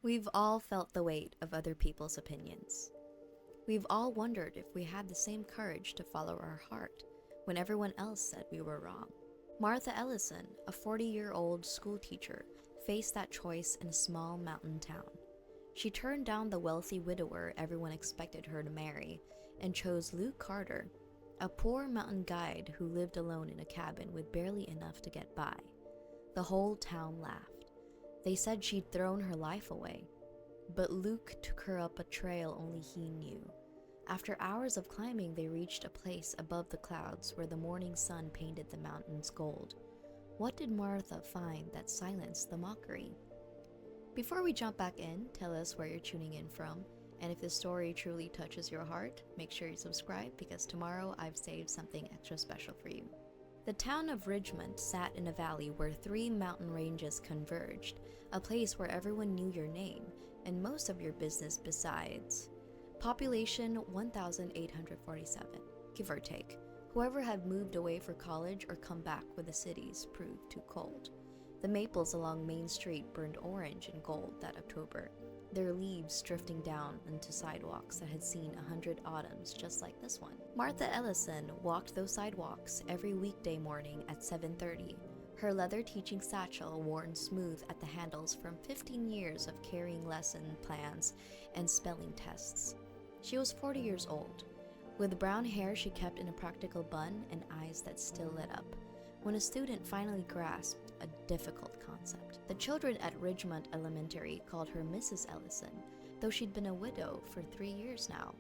We've all felt the weight of other people's opinions. We've all wondered if we had the same courage to follow our heart when everyone else said we were wrong. Martha Ellison, a 40-year-old schoolteacher, faced that choice in a small mountain town. She turned down the wealthy widower everyone expected her to marry and chose Luke Carter, a poor mountain guide who lived alone in a cabin with barely enough to get by. The whole town laughed. They said she'd thrown her life away. But Luke took her up a trail only he knew. After hours of climbing, they reached a place above the clouds where the morning sun painted the mountains gold. What did Martha find that silenced the mockery? Before we jump back in, tell us where you're tuning in from, and if the story truly touches your heart, make sure you subscribe because tomorrow I've saved something extra special for you. The town of Ridgemont sat in a valley where 3 mountain ranges converged, a place where everyone knew your name and most of your business besides. Population 1,847, give or take. Whoever had moved away for college or come back with the cities proved too cold. The maples along Main Street burned orange and gold that October, their leaves drifting down onto sidewalks that had seen 100 autumns just like this one. Martha Ellison walked those sidewalks every weekday morning at 7:30, her leather teaching satchel worn smooth at the handles from 15 years of carrying lesson plans and spelling tests. She was 40 years old. With brown hair she kept in a practical bun and eyes that still lit up. When a student finally grasped a difficult concept. The children at Ridgemont Elementary called her Mrs. Ellison, though she'd been a widow for 3 years now.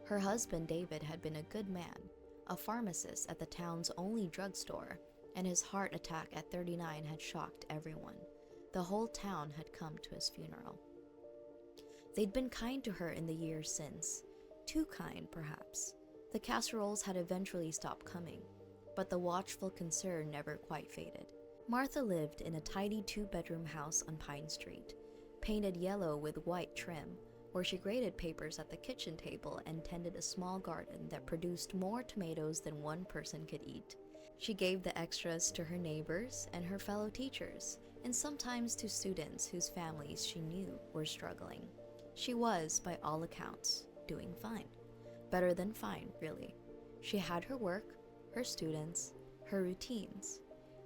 Her husband David had been a good man, a pharmacist at the town's only drugstore, and his heart attack at 39 had shocked everyone. The whole town had come to his funeral. They'd been kind to her in the years since, too kind perhaps. The casseroles had eventually stopped coming, but the watchful concern never quite faded. Martha lived in a tidy 2-bedroom house on Pine Street, painted yellow with white trim, where she graded papers at the kitchen table and tended a small garden that produced more tomatoes than one person could eat. She gave the extras to her neighbors and her fellow teachers, and sometimes to students whose families she knew were struggling. She was, by all accounts, doing fine. Better than fine, really. She had her work, her students, her routines.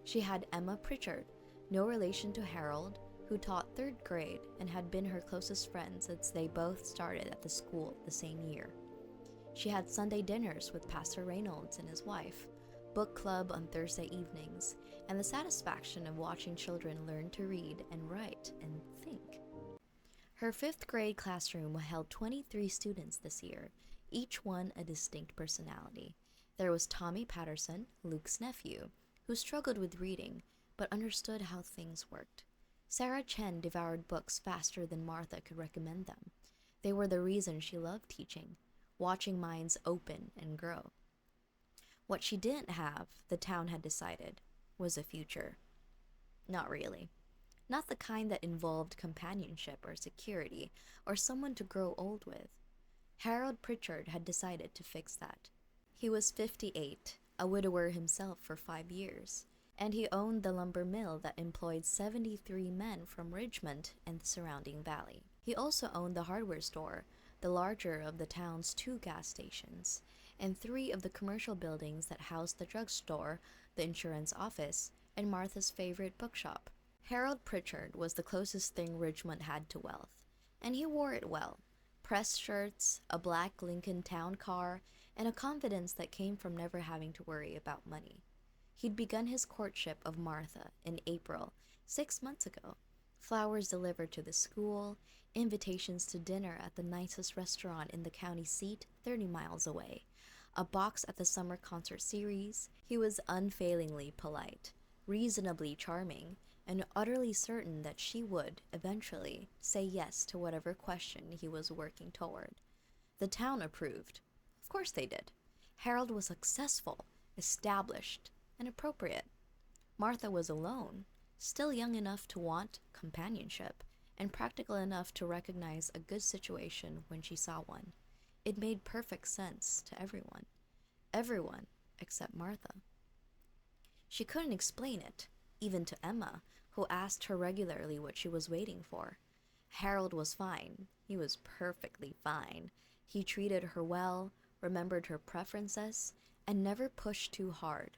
She had Emma Pritchard, no relation to Harold, who taught 3rd grade and had been her closest friend since they both started at the school the same year. She had Sunday dinners with Pastor Reynolds and his wife, book club on Thursday evenings, and the satisfaction of watching children learn to read and write and think. Her 5th grade classroom held 23 students this year, each one a distinct personality. There was Tommy Patterson, Luke's nephew, who struggled with reading, but understood how things worked. Sarah Chen devoured books faster than Martha could recommend them. They were the reason she loved teaching, watching minds open and grow. What she didn't have, the town had decided, was a future. Not really. Not the kind that involved companionship or security, or someone to grow old with. Harold Pritchard had decided to fix that. He was 58, a widower himself for 5 years, and he owned the lumber mill that employed 73 men from Ridgemont and the surrounding valley. He also owned the hardware store, the larger of the town's 2 gas stations, and 3 of the commercial buildings that housed the drugstore, the insurance office, and Martha's favorite bookshop. Harold Pritchard was the closest thing Ridgemont had to wealth, and he wore it well. Pressed shirts, a black Lincoln Town car, and a confidence that came from never having to worry about money. He'd begun his courtship of Martha in April, 6 months ago. Flowers delivered to the school, invitations to dinner at the nicest restaurant in the county seat 30 miles away, a box at the summer concert series. He was unfailingly polite, reasonably charming, and utterly certain that she would, eventually, say yes to whatever question he was working toward. The town approved. Of course they did. Harold was successful, established, and appropriate. Martha was alone, still young enough to want companionship, and practical enough to recognize a good situation when she saw one. It made perfect sense to everyone. Everyone except Martha. She couldn't explain it, even to Emma, who asked her regularly what she was waiting for. Harold was fine. He was perfectly fine. He treated her well, remembered her preferences, and never pushed too hard.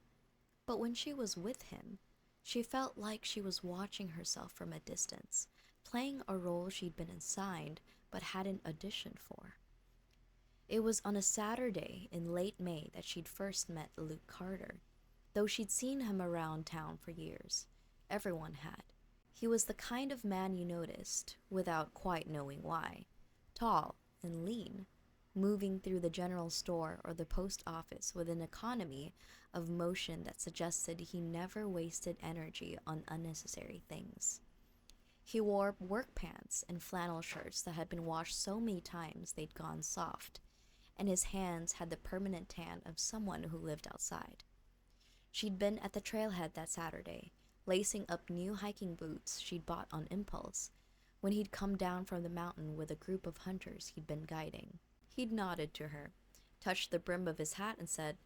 But when she was with him, she felt like she was watching herself from a distance, playing a role she'd been assigned but hadn't auditioned for. It was on a Saturday in late May that she'd first met Luke Carter, though she'd seen him around town for years. Everyone had. He was the kind of man you noticed, without quite knowing why. Tall and lean, moving through the general store or the post office with an economy of motion that suggested he never wasted energy on unnecessary things. He wore work pants and flannel shirts that had been washed so many times they'd gone soft, and his hands had the permanent tan of someone who lived outside. She'd been at the trailhead that Saturday, lacing up new hiking boots she'd bought on impulse, when he'd come down from the mountain with a group of hunters he'd been guiding. He'd nodded to her, touched the brim of his hat, and said,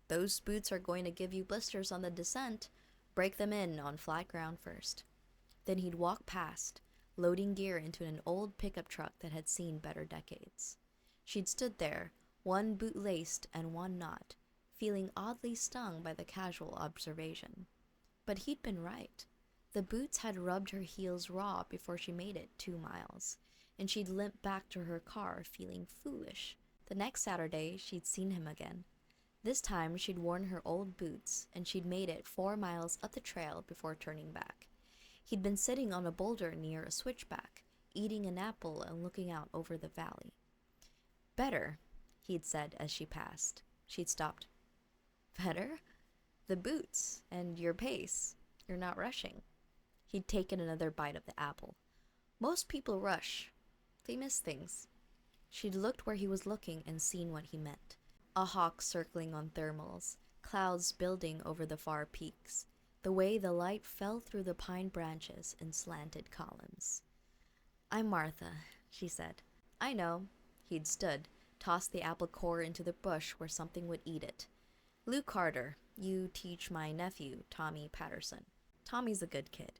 "Those boots are going to give you blisters on the descent. Break them in on flat ground first." Then he'd walk past, loading gear into an old pickup truck that had seen better decades. She'd stood there, one boot laced and one not, feeling oddly stung by the casual observation. But he'd been right. The boots had rubbed her heels raw before she made it 2 miles, and she'd limped back to her car feeling foolish. The next Saturday, she'd seen him again. This time, she'd worn her old boots, and she'd made it 4 miles up the trail before turning back. He'd been sitting on a boulder near a switchback, eating an apple and looking out over the valley. "Better," he'd said as she passed. She'd stopped. "Better? The boots, and your pace. You're not rushing." He'd taken another bite of the apple. "Most people rush. They miss things." She'd looked where he was looking and seen what he meant. A hawk circling on thermals, clouds building over the far peaks, the way the light fell through the pine branches in slanted columns. "I'm Martha," she said. "I know." He'd stood, tossed the apple core into the bush where something would eat it. "Luke Carter. You teach my nephew, Tommy Patterson. Tommy's a good kid."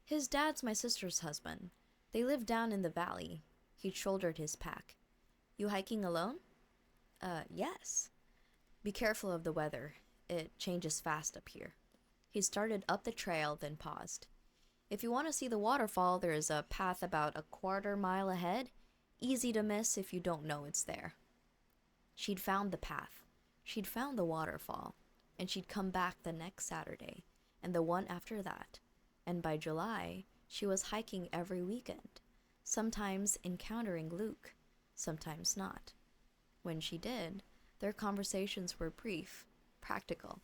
"His dad's my sister's husband. They live down in the valley." He shouldered his pack. "You hiking alone?" Yes." "Be careful of the weather. It changes fast up here." He started up the trail, then paused. "If you want to see the waterfall, there is a path about a 1/4 mile ahead. Easy to miss if you don't know it's there." She'd found the path. She'd found the waterfall. And she'd come back the next Saturday, and the one after that. And by July, she was hiking every weekend, sometimes encountering Luke, sometimes not. When she did, their conversations were brief, practical,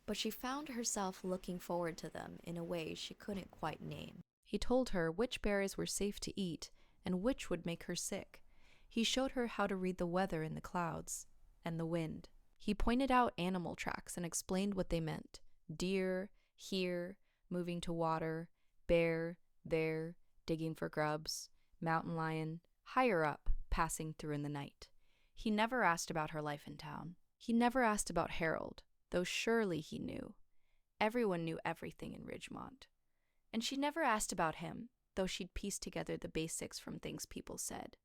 but she found herself looking forward to them in a way she couldn't quite name. He told her which berries were safe to eat and which would make her sick. He showed her how to read the weather in the clouds and the wind. He pointed out animal tracks and explained what they meant. Deer, here, moving to water; bear, there, digging for grubs; mountain lion, higher up, passing through in the night. He never asked about her life in town. He never asked about Harold, though surely he knew. Everyone knew everything in Ridgemont. And she never asked about him, though she'd pieced together the basics from things people said.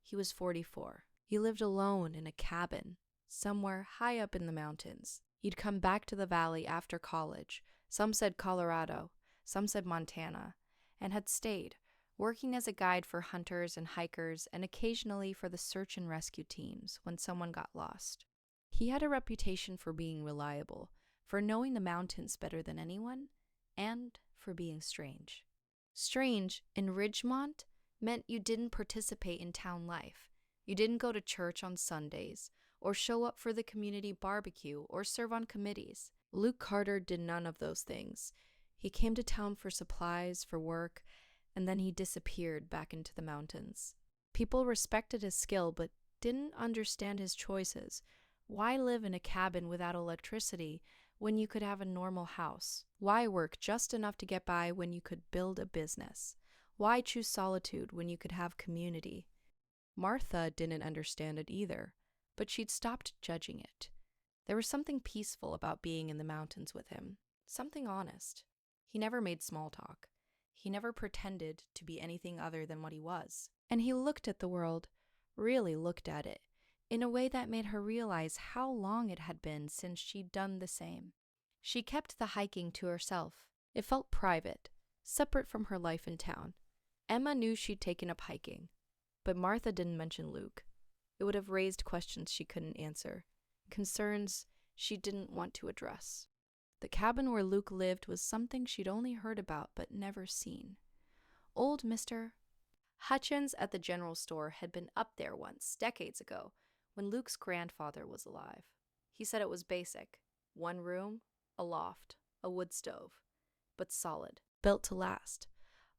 He was 44. He lived alone in a cabin, somewhere high up in the mountains. He'd come back to the valley after college. Some said Colorado, some said Montana, and had stayed, working as a guide for hunters and hikers and occasionally for the search and rescue teams when someone got lost. He had a reputation for being reliable, for knowing the mountains better than anyone, and for being strange. Strange in Ridgemont meant you didn't participate in town life. You didn't go to church on Sundays, or show up for the community barbecue, or serve on committees. Luke Carter did none of those things. He came to town for supplies, for work, and then he disappeared back into the mountains. People respected his skill, but didn't understand his choices. Why live in a cabin without electricity when you could have a normal house? Why work just enough to get by when you could build a business? Why choose solitude when you could have community? Martha didn't understand it either, but she'd stopped judging it. There was something peaceful about being in the mountains with him, something honest. He never made small talk. He never pretended to be anything other than what he was. And he looked at the world, really looked at it, in a way that made her realize how long it had been since she'd done the same. She kept the hiking to herself. It felt private, separate from her life in town. Emma knew she'd taken up hiking, but Martha didn't mention Luke. It would have raised questions she couldn't answer, concerns she didn't want to address. The cabin where Luke lived was something she'd only heard about but never seen. Old Mr. Hutchins at the general store had been up there once, decades ago, when Luke's grandfather was alive. He said it was basic. 1 room, a loft, a wood stove, but solid, built to last.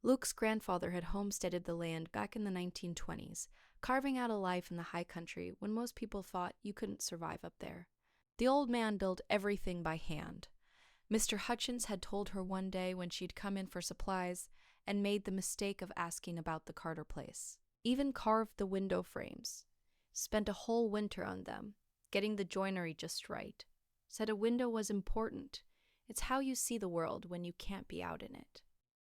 Luke's grandfather had homesteaded the land back in the 1920s, carving out a life in the high country when most people thought you couldn't survive up there. The old man built everything by hand. Mr. Hutchins had told her one day when she'd come in for supplies and made the mistake of asking about the Carter place. Even carved the window frames. Spent a whole winter on them, getting the joinery just right. Said a window was important. It's how you see the world when you can't be out in it.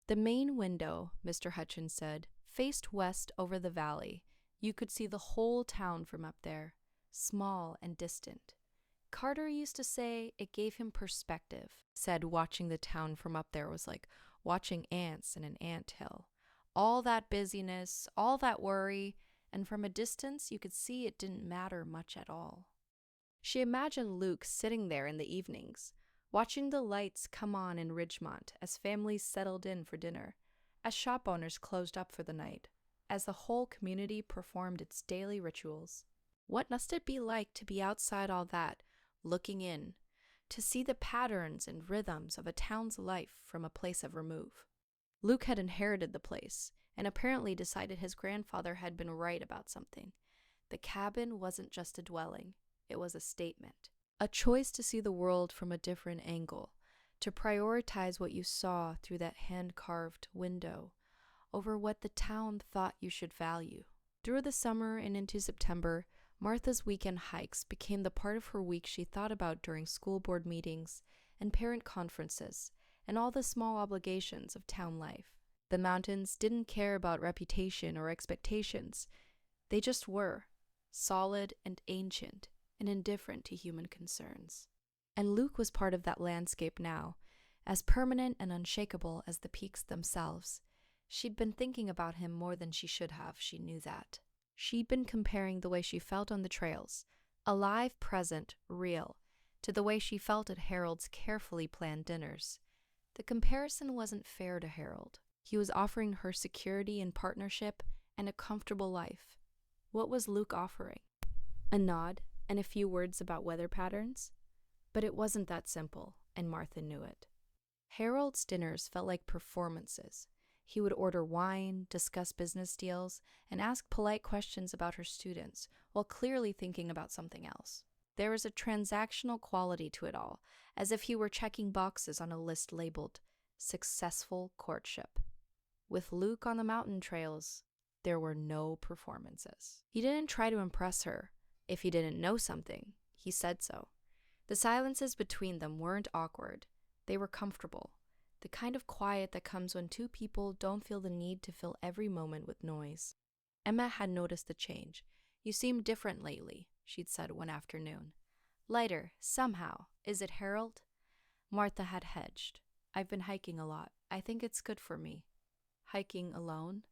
The main window, Mr. Hutchins said, faced west over the valley. You could see the whole town from up there, small and distant. Carter used to say it gave him perspective. Said watching the town from up there was like watching ants in an anthill. All that busyness, all that worry, and from a distance you could see it didn't matter much at all. She imagined Luke sitting there in the evenings, watching the lights come on in Ridgemont as families settled in for dinner, as shop owners closed up for the night, as the whole community performed its daily rituals. What must it be like to be outside all that, looking in, to see the patterns and rhythms of a town's life from a place of remove? Luke had inherited the place, and apparently decided his grandfather had been right about something. The cabin wasn't just a dwelling, it was a statement. A choice to see the world from a different angle, to prioritize what you saw through that hand-carved window over what the town thought you should value. Through the summer and into September, Martha's weekend hikes became the part of her week she thought about during school board meetings and parent conferences and all the small obligations of town life. The mountains didn't care about reputation or expectations. They just were, solid and ancient and indifferent to human concerns. And Luke was part of that landscape now, as permanent and unshakable as the peaks themselves. She'd been thinking about him more than she should have, she knew that. She'd been comparing the way she felt on the trails, alive, present, real, to the way she felt at Harold's carefully planned dinners. The comparison wasn't fair to Harold. He was offering her security and partnership and a comfortable life. What was Luke offering? A nod and a few words about weather patterns? But it wasn't that simple, and Martha knew it. Harold's dinners felt like performances. He would order wine, discuss business deals, and ask polite questions about her students, while clearly thinking about something else. There was a transactional quality to it all, as if he were checking boxes on a list labeled successful courtship. With Luke on the mountain trails, there were no performances. He didn't try to impress her. If he didn't know something, he said so. The silences between them weren't awkward. They were comfortable. The kind of quiet that comes when two people don't feel the need to fill every moment with noise. Emma had noticed the change. "You seem different lately," she'd said one afternoon. "Lighter, somehow. Is it Harold?" Martha had hedged. "I've been hiking a lot. I think it's good for me." "Hiking alone?"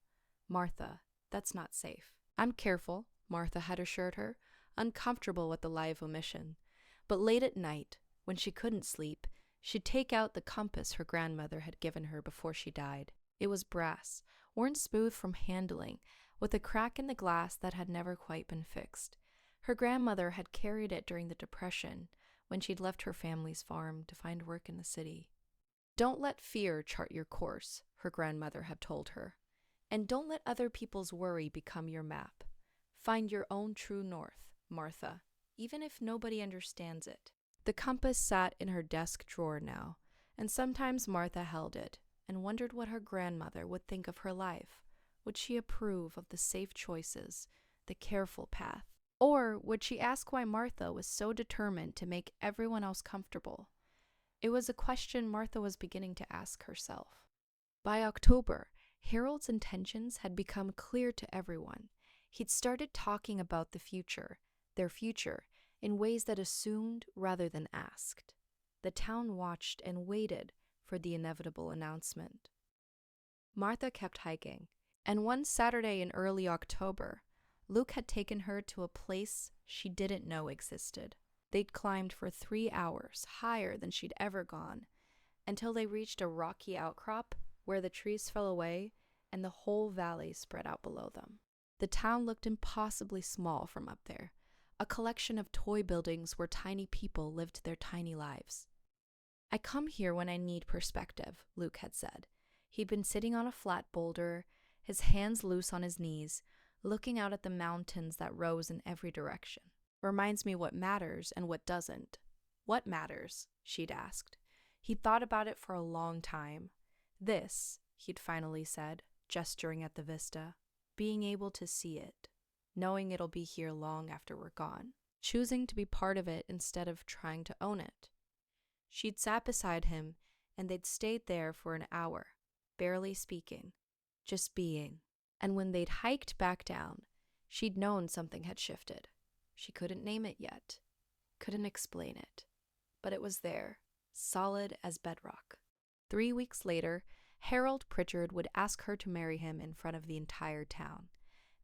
"Martha, that's not safe." "I'm careful," Martha had assured her, uncomfortable with the lie of omission. But late at night, when she couldn't sleep, she'd take out the compass her grandmother had given her before she died. It was brass, worn smooth from handling, with a crack in the glass that had never quite been fixed. Her grandmother had carried it during the Depression, when she'd left her family's farm to find work in the city. "Don't let fear chart your course," her grandmother had told her. "And don't let other people's worry become your map. Find your own true north, Martha, even if nobody understands it." The compass sat in her desk drawer now, and sometimes Martha held it and wondered what her grandmother would think of her life. Would she approve of the safe choices, the careful path? Or would she ask why Martha was so determined to make everyone else comfortable? It was a question Martha was beginning to ask herself. By October, Harold's intentions had become clear to everyone. He'd started talking about their future, in ways that assumed rather than asked. The town watched and waited for the inevitable announcement. Martha kept hiking, and one Saturday in early October, Luke had taken her to a place she didn't know existed. They'd climbed for 3 hours, higher than she'd ever gone, until they reached a rocky outcrop where the trees fell away and the whole valley spread out below them. The town looked impossibly small from up there, a collection of toy buildings where tiny people lived their tiny lives. "I come here when I need perspective," Luke had said. He'd been sitting on a flat boulder, his hands loose on his knees, looking out at the mountains that rose in every direction. "Reminds me what matters and what doesn't." "What matters?" she'd asked. He'd thought about it for a long time. "This," he'd finally said, gesturing at the vista, "being able to see it, knowing it'll be here long after we're gone, choosing to be part of it instead of trying to own it." She'd sat beside him, and they'd stayed there for an hour, barely speaking, just being. And when they'd hiked back down, she'd known something had shifted. She couldn't name it yet, couldn't explain it, but it was there, solid as bedrock. 3 weeks later, Harold Pritchard would ask her to marry him in front of the entire town,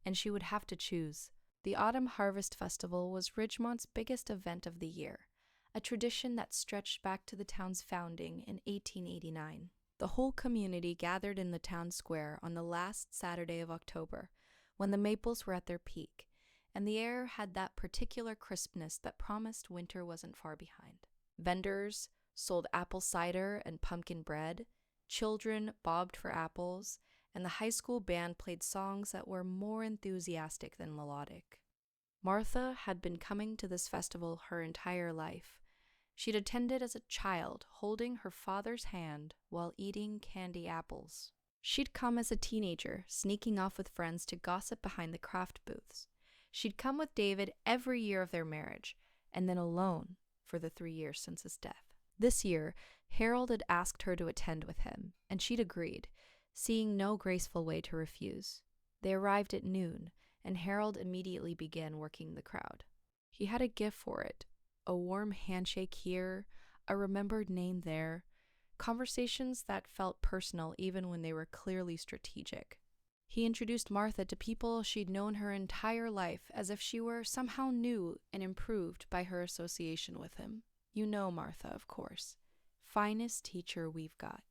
and she would have to choose. The Autumn Harvest Festival was Ridgemont's biggest event of the year, a tradition that stretched back to the town's founding in 1889. The whole community gathered in the town square on the last Saturday of October, when the maples were at their peak, and the air had that particular crispness that promised winter wasn't far behind. Vendors sold apple cider and pumpkin bread, children bobbed for apples, and the high school band played songs that were more enthusiastic than melodic. Martha had been coming to this festival her entire life. She'd attended as a child, holding her father's hand while eating candy apples. She'd come as a teenager, sneaking off with friends to gossip behind the craft booths. She'd come with David every year of their marriage, and then alone for the 3 years since his death. This year, Harold had asked her to attend with him, and she'd agreed, seeing no graceful way to refuse. They arrived at noon, and Harold immediately began working the crowd. He had a gift for it, a warm handshake here, a remembered name there, conversations that felt personal even when they were clearly strategic. He introduced Martha to people she'd known her entire life as if she were somehow new and improved by her association with him. "You know Martha, of course. Finest teacher we've got."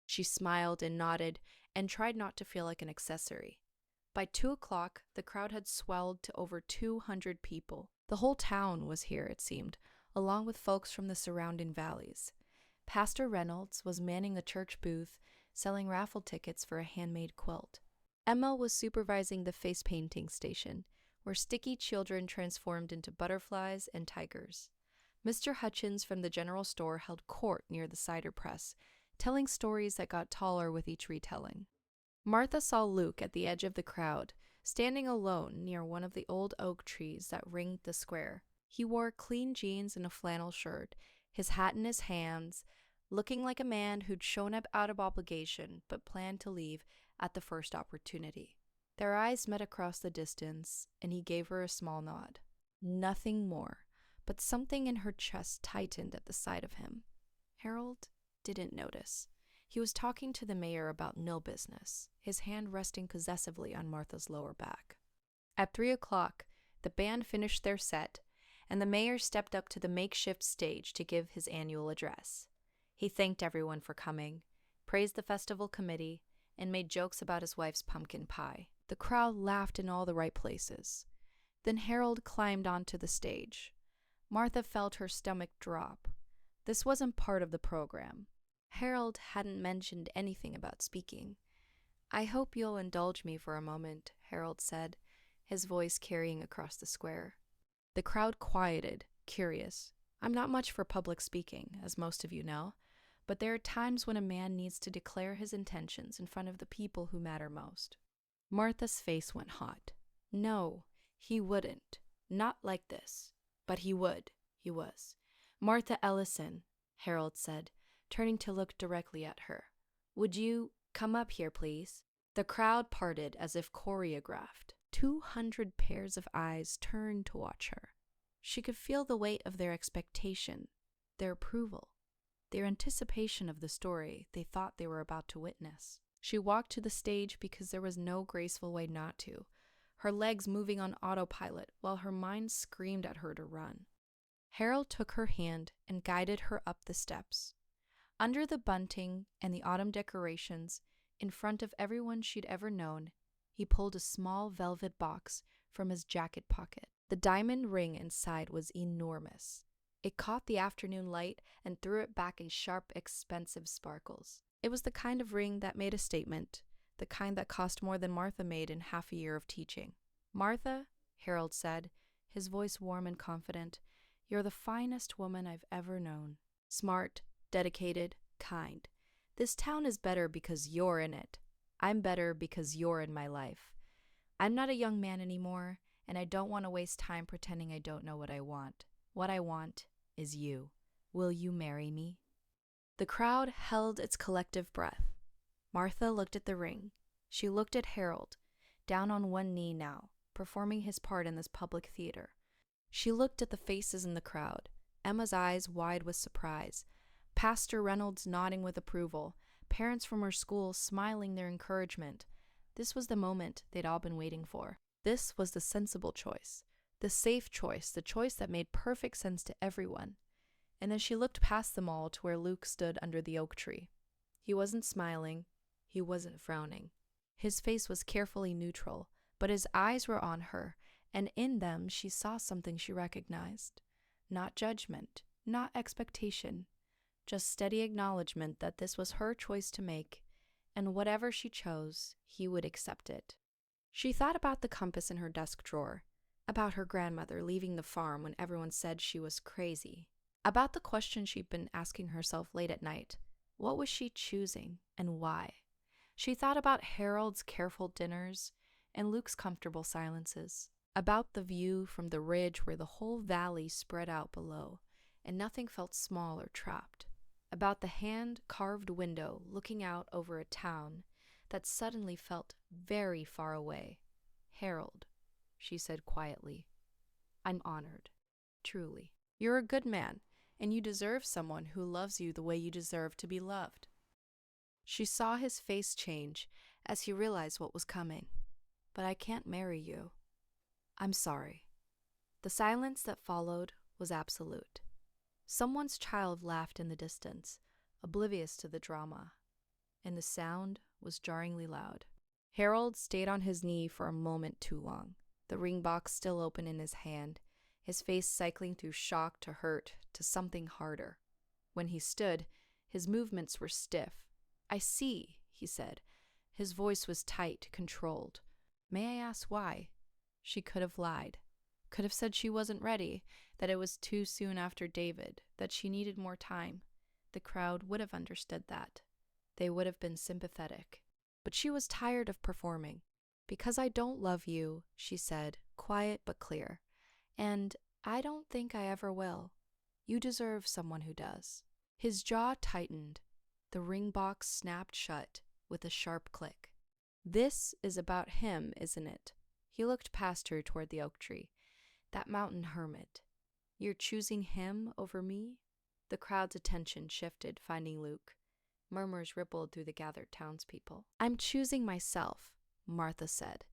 She smiled and nodded and tried not to feel like an accessory. By 2 o'clock, the crowd had swelled to over 200 people. The whole town was here, it seemed, along with folks from the surrounding valleys. Pastor Reynolds was manning the church booth, selling raffle tickets for a handmade quilt. Emma was supervising the face painting station, where sticky children transformed into butterflies and tigers. Mr. Hutchins from the general store held court near the cider press, telling stories that got taller with each retelling. Martha saw Luke at the edge of the crowd, standing alone near one of the old oak trees that ringed the square. He wore clean jeans and a flannel shirt, his hat in his hands, looking like a man who'd shown up out of obligation but planned to leave at the first opportunity. Their eyes met across the distance, and he gave her a small nod. Nothing more, but something in her chest tightened at the sight of him. Harold didn't notice. He was talking to the mayor about mill business, his hand resting possessively on Martha's lower back. At 3 o'clock, the band finished their set, and the mayor stepped up to the makeshift stage to give his annual address. He thanked everyone for coming, praised the festival committee, and made jokes about his wife's pumpkin pie. The crowd laughed in all the right places. Then Harold climbed onto the stage. Martha felt her stomach drop. This wasn't part of the program. Harold hadn't mentioned anything about speaking. "I hope you'll indulge me for a moment," Harold said, his voice carrying across the square. The crowd quieted, curious. "I'm not much for public speaking, as most of you know, but there are times when a man needs to declare his intentions in front of the people who matter most." Martha's face went hot. No, he wouldn't. Not like this. But he would. He was. "Martha Ellison," Harold said, turning to look directly at her. "Would you Come up here, please." The crowd parted as if choreographed. 200 pairs of eyes turned to watch her. She could feel the weight of their expectation, their approval, their anticipation of the story they thought they were about to witness. She walked to the stage because there was no graceful way not to, her legs moving on autopilot while her mind screamed at her to run. Harold took her hand and guided her up the steps. Under the bunting and the autumn decorations, in front of everyone she'd ever known, he pulled a small velvet box from his jacket pocket. The diamond ring inside was enormous. It caught the afternoon light and threw it back in sharp, expensive sparkles. It was the kind of ring that made a statement, the kind that cost more than Martha made in half a year of teaching. "Martha," Harold said, his voice warm and confident, "you're the finest woman I've ever known. Smart, dedicated, kind. This town is better because you're in it. I'm better because you're in my life. I'm not a young man anymore, and I don't want to waste time pretending I don't know what I want. What I want is you. Will you marry me?" The crowd held its collective breath. Martha looked at the ring. She looked at Harold, down on one knee now, performing his part in this public theater. She looked at the faces in the crowd, Emma's eyes wide with surprise, Pastor Reynolds nodding with approval, parents from her school smiling their encouragement. This was the moment they'd all been waiting for. This was the sensible choice, the safe choice, the choice that made perfect sense to everyone. And then she looked past them all to where Luke stood under the oak tree. He wasn't smiling. He wasn't frowning. His face was carefully neutral, but his eyes were on her, and in them she saw something she recognized. Not judgment, not expectation, just steady acknowledgement that this was her choice to make, and whatever she chose, he would accept it. She thought about the compass in her desk drawer, about her grandmother leaving the farm when everyone said she was crazy, about the question she'd been asking herself late at night. What was she choosing, and why? She thought about Harold's careful dinners and Luke's comfortable silences, about the view from the ridge where the whole valley spread out below, and nothing felt small or trapped, about the hand-carved window looking out over a town that suddenly felt very far away. "Harold," she said quietly, "I'm honored. Truly. You're a good man, and you deserve someone who loves you the way you deserve to be loved." She saw his face change as he realized what was coming. "But I can't marry you. I'm sorry." The silence that followed was absolute. Someone's child laughed in the distance, oblivious to the drama, and the sound was jarringly loud. Harold stayed on his knee for a moment too long, the ring box still open in his hand, his face cycling through shock to hurt to something harder. When he stood, his movements were stiff. "I see," he said. His voice was tight, controlled. "May I ask why?" She could have lied, could have said she wasn't ready, that it was too soon after David, that she needed more time. The crowd would have understood that. They would have been sympathetic. But she was tired of performing. "Because I don't love you," she said, quiet but clear. "And I don't think I ever will. You deserve someone who does." His jaw tightened. The ring box snapped shut with a sharp click. "This is about him, isn't it?" He looked past her toward the oak tree. "That mountain hermit. You're choosing him over me?" The crowd's attention shifted, finding Luke. Murmurs rippled through the gathered townspeople. "I'm choosing myself," Martha said.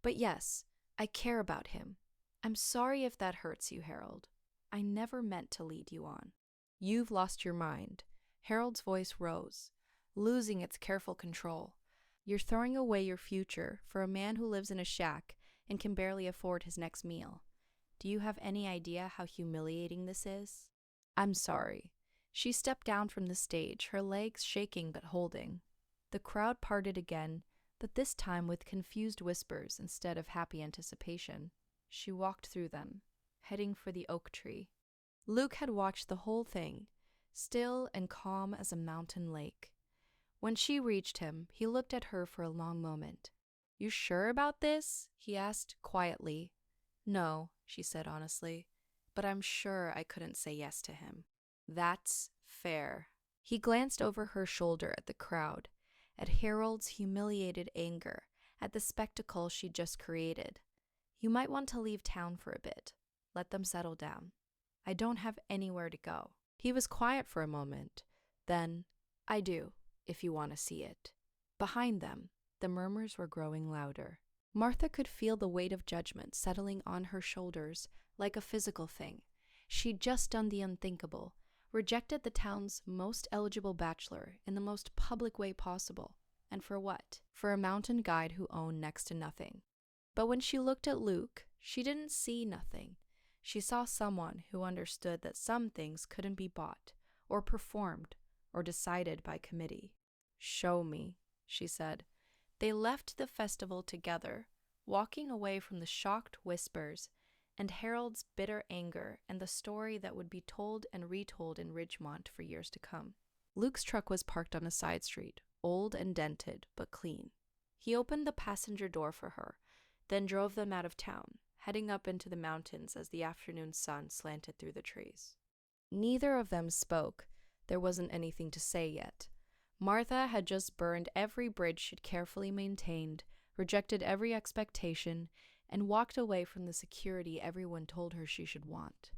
"But yes, I care about him. I'm sorry if that hurts you, Harold. I never meant to lead you on." "You've lost your mind." Harold's voice rose, losing its careful control. "You're throwing away your future for a man who lives in a shack and can barely afford his next meal. Do you have any idea how humiliating this is?" "I'm sorry." She stepped down from the stage, her legs shaking but holding. The crowd parted again, but this time with confused whispers instead of happy anticipation. She walked through them, heading for the oak tree. Luke had watched the whole thing, still and calm as a mountain lake. When she reached him, he looked at her for a long moment. "You sure about this?" he asked quietly. "No," she said honestly, "but I'm sure I couldn't say yes to him." "That's fair." He glanced over her shoulder at the crowd, at Harold's humiliated anger at the spectacle she'd just created. "You might want to leave town for a bit. Let them settle down. I don't have anywhere to go." He was quiet for a moment. Then, "I do, if you want to see it." Behind them, the murmurs were growing louder. Martha could feel the weight of judgment settling on her shoulders like a physical thing. She'd just done the unthinkable, rejected the town's most eligible bachelor in the most public way possible. And for what? For a mountain guide who owned next to nothing. But when she looked at Luke, she didn't see nothing. She saw someone who understood that some things couldn't be bought, or performed, or decided by committee. "Show me," she said. They left the festival together, walking away from the shocked whispers and Harold's bitter anger and the story that would be told and retold in Ridgemont for years to come. Luke's truck was parked on a side street, old and dented, but clean. He opened the passenger door for her, then drove them out of town, heading up into the mountains as the afternoon sun slanted through the trees. Neither of them spoke. There wasn't anything to say yet. Martha had just burned every bridge she'd carefully maintained, rejected every expectation, and walked away from the security everyone told her she should want.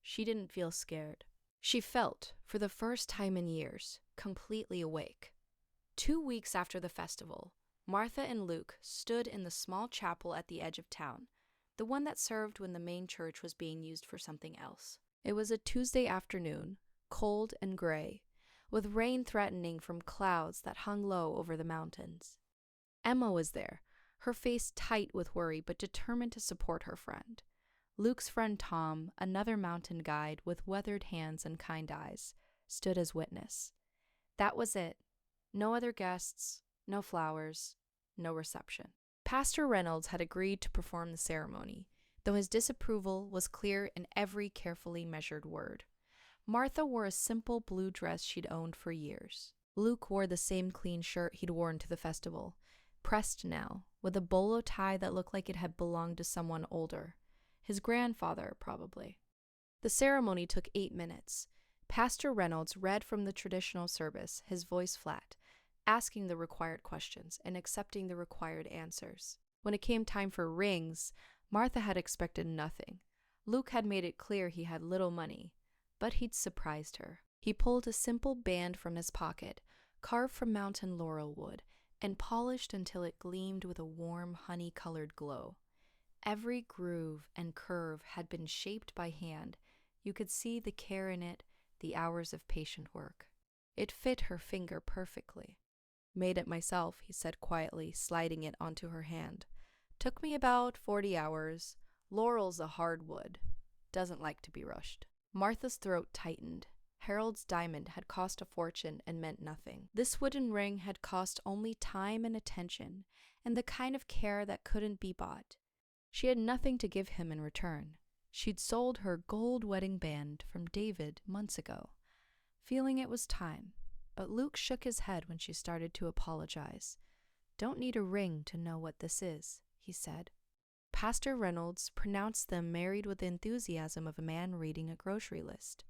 She didn't feel scared. She felt, for the first time in years, completely awake. 2 weeks after the festival, Martha and Luke stood in the small chapel at the edge of town, the one that served when the main church was being used for something else. It was a Tuesday afternoon, cold and gray, with rain threatening from clouds that hung low over the mountains. Emma was there, her face tight with worry but determined to support her friend. Luke's friend Tom, another mountain guide with weathered hands and kind eyes, stood as witness. That was it. No other guests, no flowers, no reception. Pastor Reynolds had agreed to perform the ceremony, though his disapproval was clear in every carefully measured word. Martha wore a simple blue dress she'd owned for years. Luke wore the same clean shirt he'd worn to the festival, pressed now, with a bolo tie that looked like it had belonged to someone older. His grandfather, probably. The ceremony took 8 minutes. Pastor Reynolds read from the traditional service, his voice flat, asking the required questions and accepting the required answers. When it came time for rings, Martha had expected nothing. Luke had made it clear he had little money, but he'd surprised her. He pulled a simple band from his pocket, carved from mountain laurel wood, and polished until it gleamed with a warm, honey-colored glow. Every groove and curve had been shaped by hand. You could see the care in it, the hours of patient work. It fit her finger perfectly. "Made it myself," he said quietly, sliding it onto her hand. "Took me about 40 hours. Laurel's a hard wood. Doesn't like to be rushed." Martha's throat tightened. Harold's diamond had cost a fortune and meant nothing. This wooden ring had cost only time and attention, and the kind of care that couldn't be bought. She had nothing to give him in return. She'd sold her gold wedding band from David months ago, feeling it was time, but Luke shook his head when she started to apologize. "Don't need a ring to know what this is," he said. Pastor Reynolds pronounced them married with the enthusiasm of a man reading a grocery list.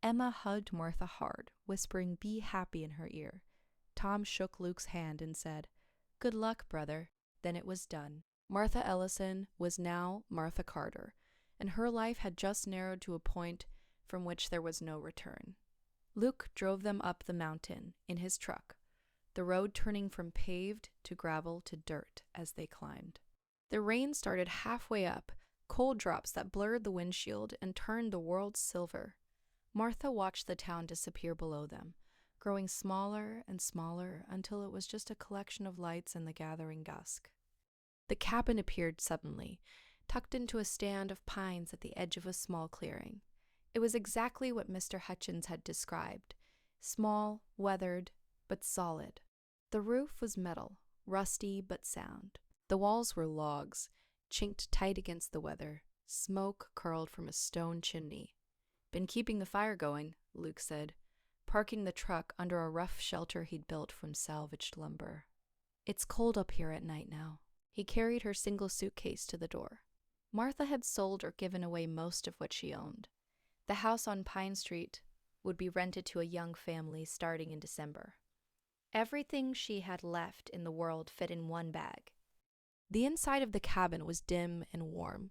Emma hugged Martha hard, whispering "be happy" in her ear. Tom shook Luke's hand and said, "Good luck, brother." Then it was done. Martha Ellison was now Martha Carter, and her life had just narrowed to a point from which there was no return. Luke drove them up the mountain in his truck, the road turning from paved to gravel to dirt as they climbed. The rain started halfway up, cold drops that blurred the windshield and turned the world silver. Martha watched the town disappear below them, growing smaller and smaller until it was just a collection of lights in the gathering dusk. The cabin appeared suddenly, tucked into a stand of pines at the edge of a small clearing. It was exactly what Mr. Hutchins had described, small, weathered, but solid. The roof was metal, rusty but sound. The walls were logs, chinked tight against the weather. Smoke curled from a stone chimney. "Been keeping the fire going," Luke said, parking the truck under a rough shelter he'd built from salvaged lumber. "It's cold up here at night now." He carried her single suitcase to the door. Martha had sold or given away most of what she owned. The house on Pine Street would be rented to a young family starting in December. Everything she had left in the world fit in one bag. The inside of the cabin was dim and warm.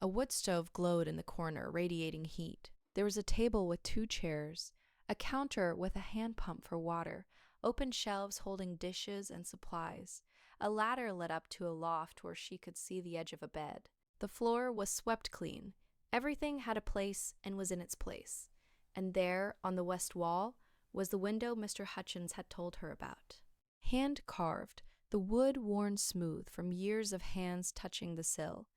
A wood stove glowed in the corner, radiating heat. There was a table with 2 chairs, a counter with a hand pump for water, open shelves holding dishes and supplies. A ladder led up to a loft where she could see the edge of a bed. The floor was swept clean. Everything had a place and was in its place. And there, on the west wall, was the window Mr. Hutchins had told her about. Hand-carved, the wood worn smooth from years of hands touching the sill.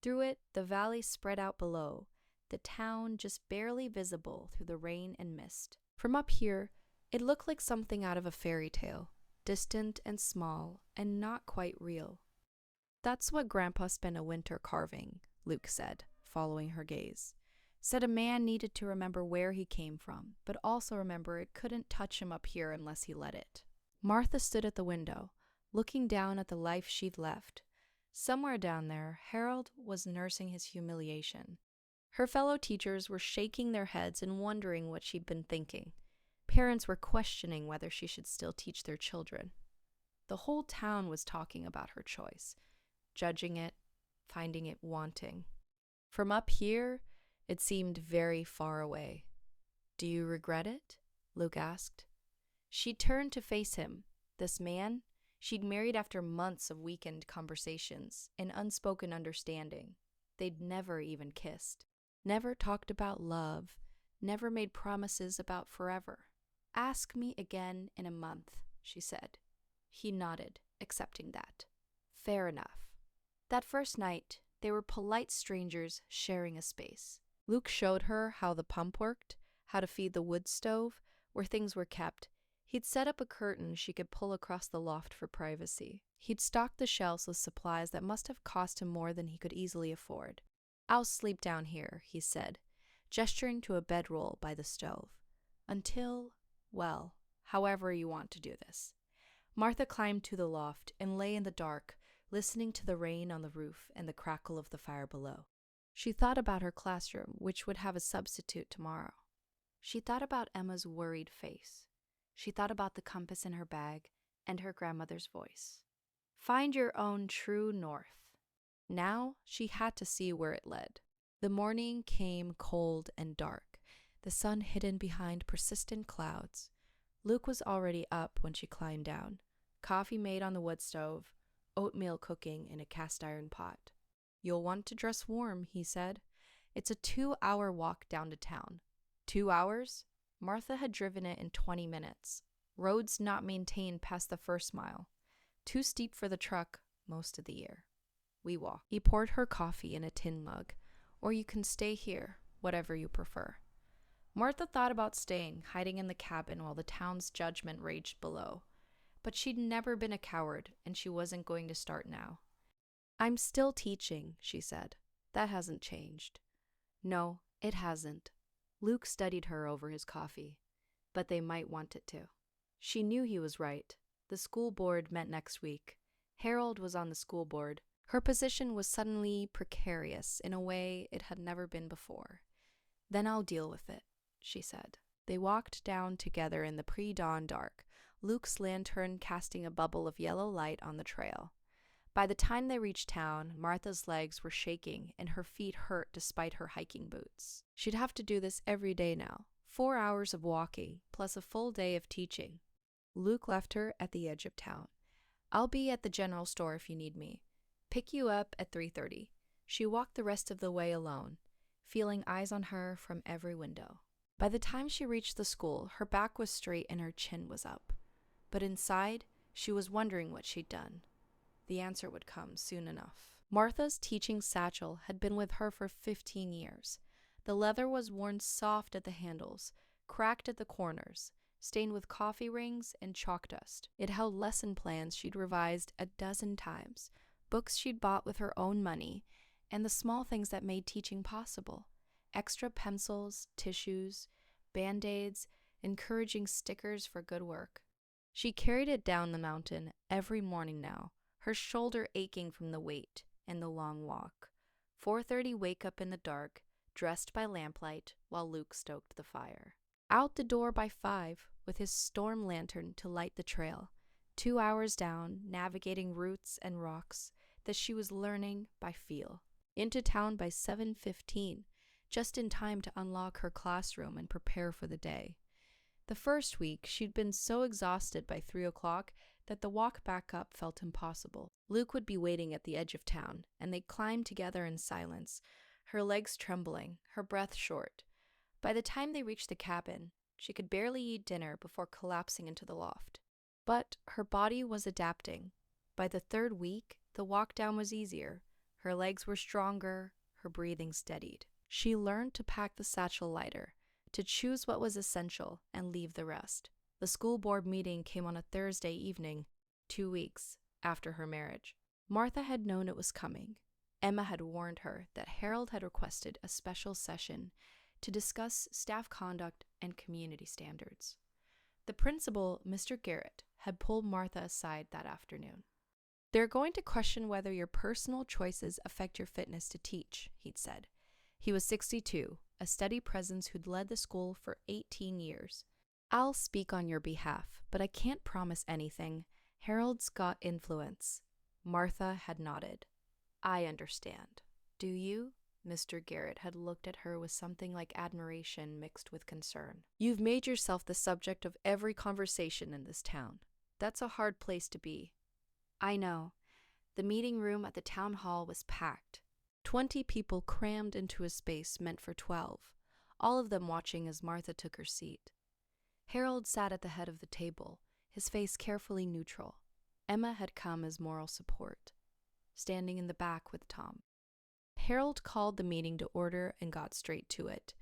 Through it, the valley spread out below, the town just barely visible through the rain and mist. From up here, it looked like something out of a fairy tale, distant and small and not quite real. "That's what Grandpa spent a winter carving," Luke said, following her gaze. Said a man needed to remember where he came from, but also remember it couldn't touch him up here unless he let it. Martha stood at the window, looking down at the life she'd left. Somewhere down there, Harold was nursing his humiliation. Her fellow teachers were shaking their heads and wondering what she'd been thinking. Parents were questioning whether she should still teach their children. The whole town was talking about her choice, judging it, finding it wanting. From up here, it seemed very far away. "Do you regret it?" Luke asked. She turned to face him. This man she'd married after months of weekend conversations and unspoken understanding. They'd never even kissed. Never talked about love. Never made promises about forever. "Ask me again in a month," she said. He nodded, accepting that. Fair enough. That first night, they were polite strangers sharing a space. Luke showed her how the pump worked, how to feed the wood stove, where things were kept. He'd set up a curtain she could pull across the loft for privacy. He'd stocked the shelves with supplies that must have cost him more than he could easily afford. "I'll sleep down here," he said, gesturing to a bedroll by the stove. "Until, well, however you want to do this." Martha climbed to the loft and lay in the dark, listening to the rain on the roof and the crackle of the fire below. She thought about her classroom, which would have a substitute tomorrow. She thought about Emma's worried face. She thought about the compass in her bag and her grandmother's voice. Find your own true north. Now she had to see where it led. The morning came cold and dark, the sun hidden behind persistent clouds. Luke was already up when she climbed down. Coffee made on the wood stove, oatmeal cooking in a cast-iron pot. "You'll want to dress warm," he said. "It's a 2-hour walk down to town." 2 hours? Martha had driven it in 20 minutes. Roads not maintained past the first mile. Too steep for the truck most of the year. "We walk." He poured her coffee in a tin mug. "Or you can stay here, whatever you prefer." Martha thought about staying, hiding in the cabin while the town's judgment raged below. But she'd never been a coward, and she wasn't going to start now. "I'm still teaching," she said. "That hasn't changed." "No, it hasn't." Luke studied her over his coffee. "But they might want it to." She knew he was right. The school board met next week. Harold was on the school board. Her position was suddenly precarious in a way it had never been before. "Then I'll deal with it," she said. They walked down together in the pre-dawn dark, Luke's lantern casting a bubble of yellow light on the trail. By the time they reached town, Martha's legs were shaking and her feet hurt despite her hiking boots. She'd have to do this every day now. 4 hours of walking, plus a full day of teaching. Luke left her at the edge of town. "I'll be at the general store if you need me. Pick you up at 3:30. She walked the rest of the way alone, feeling eyes on her from every window. By the time she reached the school, her back was straight and her chin was up. But inside, she was wondering what she'd done. The answer would come soon enough. Martha's teaching satchel had been with her for 15 years. The leather was worn soft at the handles, cracked at the corners, stained with coffee rings and chalk dust. It held lesson plans she'd revised a dozen times, books she'd bought with her own money, and the small things that made teaching possible. Extra pencils, tissues, Band-Aids, encouraging stickers for good work. She carried it down the mountain every morning now, her shoulder aching from the weight and the long walk. 4:30 wake up in the dark, dressed by lamplight while Luke stoked the fire. Out the door by 5, with his storm lantern to light the trail, 2 hours down, navigating roots and rocks that she was learning by feel. Into town by 7:15, just in time to unlock her classroom and prepare for the day. The first week, she'd been so exhausted by 3 o'clock that the walk back up felt impossible. Luke would be waiting at the edge of town, and they climbed together in silence, her legs trembling, her breath short. By the time they reached the cabin, she could barely eat dinner before collapsing into the loft. But her body was adapting. By the third week, the walk down was easier. Her legs were stronger, her breathing steadied. She learned to pack the satchel lighter, to choose what was essential and leave the rest. The school board meeting came on a Thursday evening, 2 weeks after her marriage. Martha had known it was coming. Emma had warned her that Harold had requested a special session to discuss staff conduct and community standards. The principal, Mr. Garrett, had pulled Martha aside that afternoon. "They're going to question whether your personal choices affect your fitness to teach," he'd said. He was 62, a steady presence who'd led the school for 18 years. "I'll speak on your behalf, but I can't promise anything. Harold's got influence." Martha had nodded. "I understand. Do you?" Mr. Garrett had looked at her with something like admiration mixed with concern. "You've made yourself the subject of every conversation in this town. That's a hard place to be." "I know." The meeting room at the town hall was packed. 20 people crammed into a space meant for 12, all of them watching as Martha took her seat. Harold sat at the head of the table, his face carefully neutral. Emma had come as moral support, standing in the back with Tom. Harold called the meeting to order and got straight to it.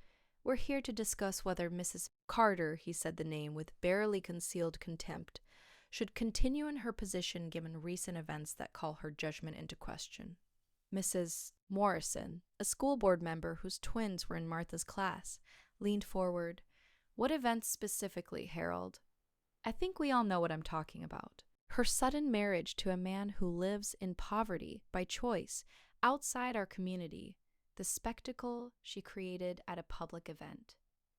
"We're here to discuss whether Mrs. Carter," he said the name with barely concealed contempt, "should continue in her position given recent events that call her judgment into question." Mrs. Morrison, a school board member whose twins were in Martha's class, leaned forward. "What events specifically, Harold?" "I think we all know what I'm talking about. Her sudden marriage to a man who lives in poverty by choice outside our community, the spectacle she created at a public event,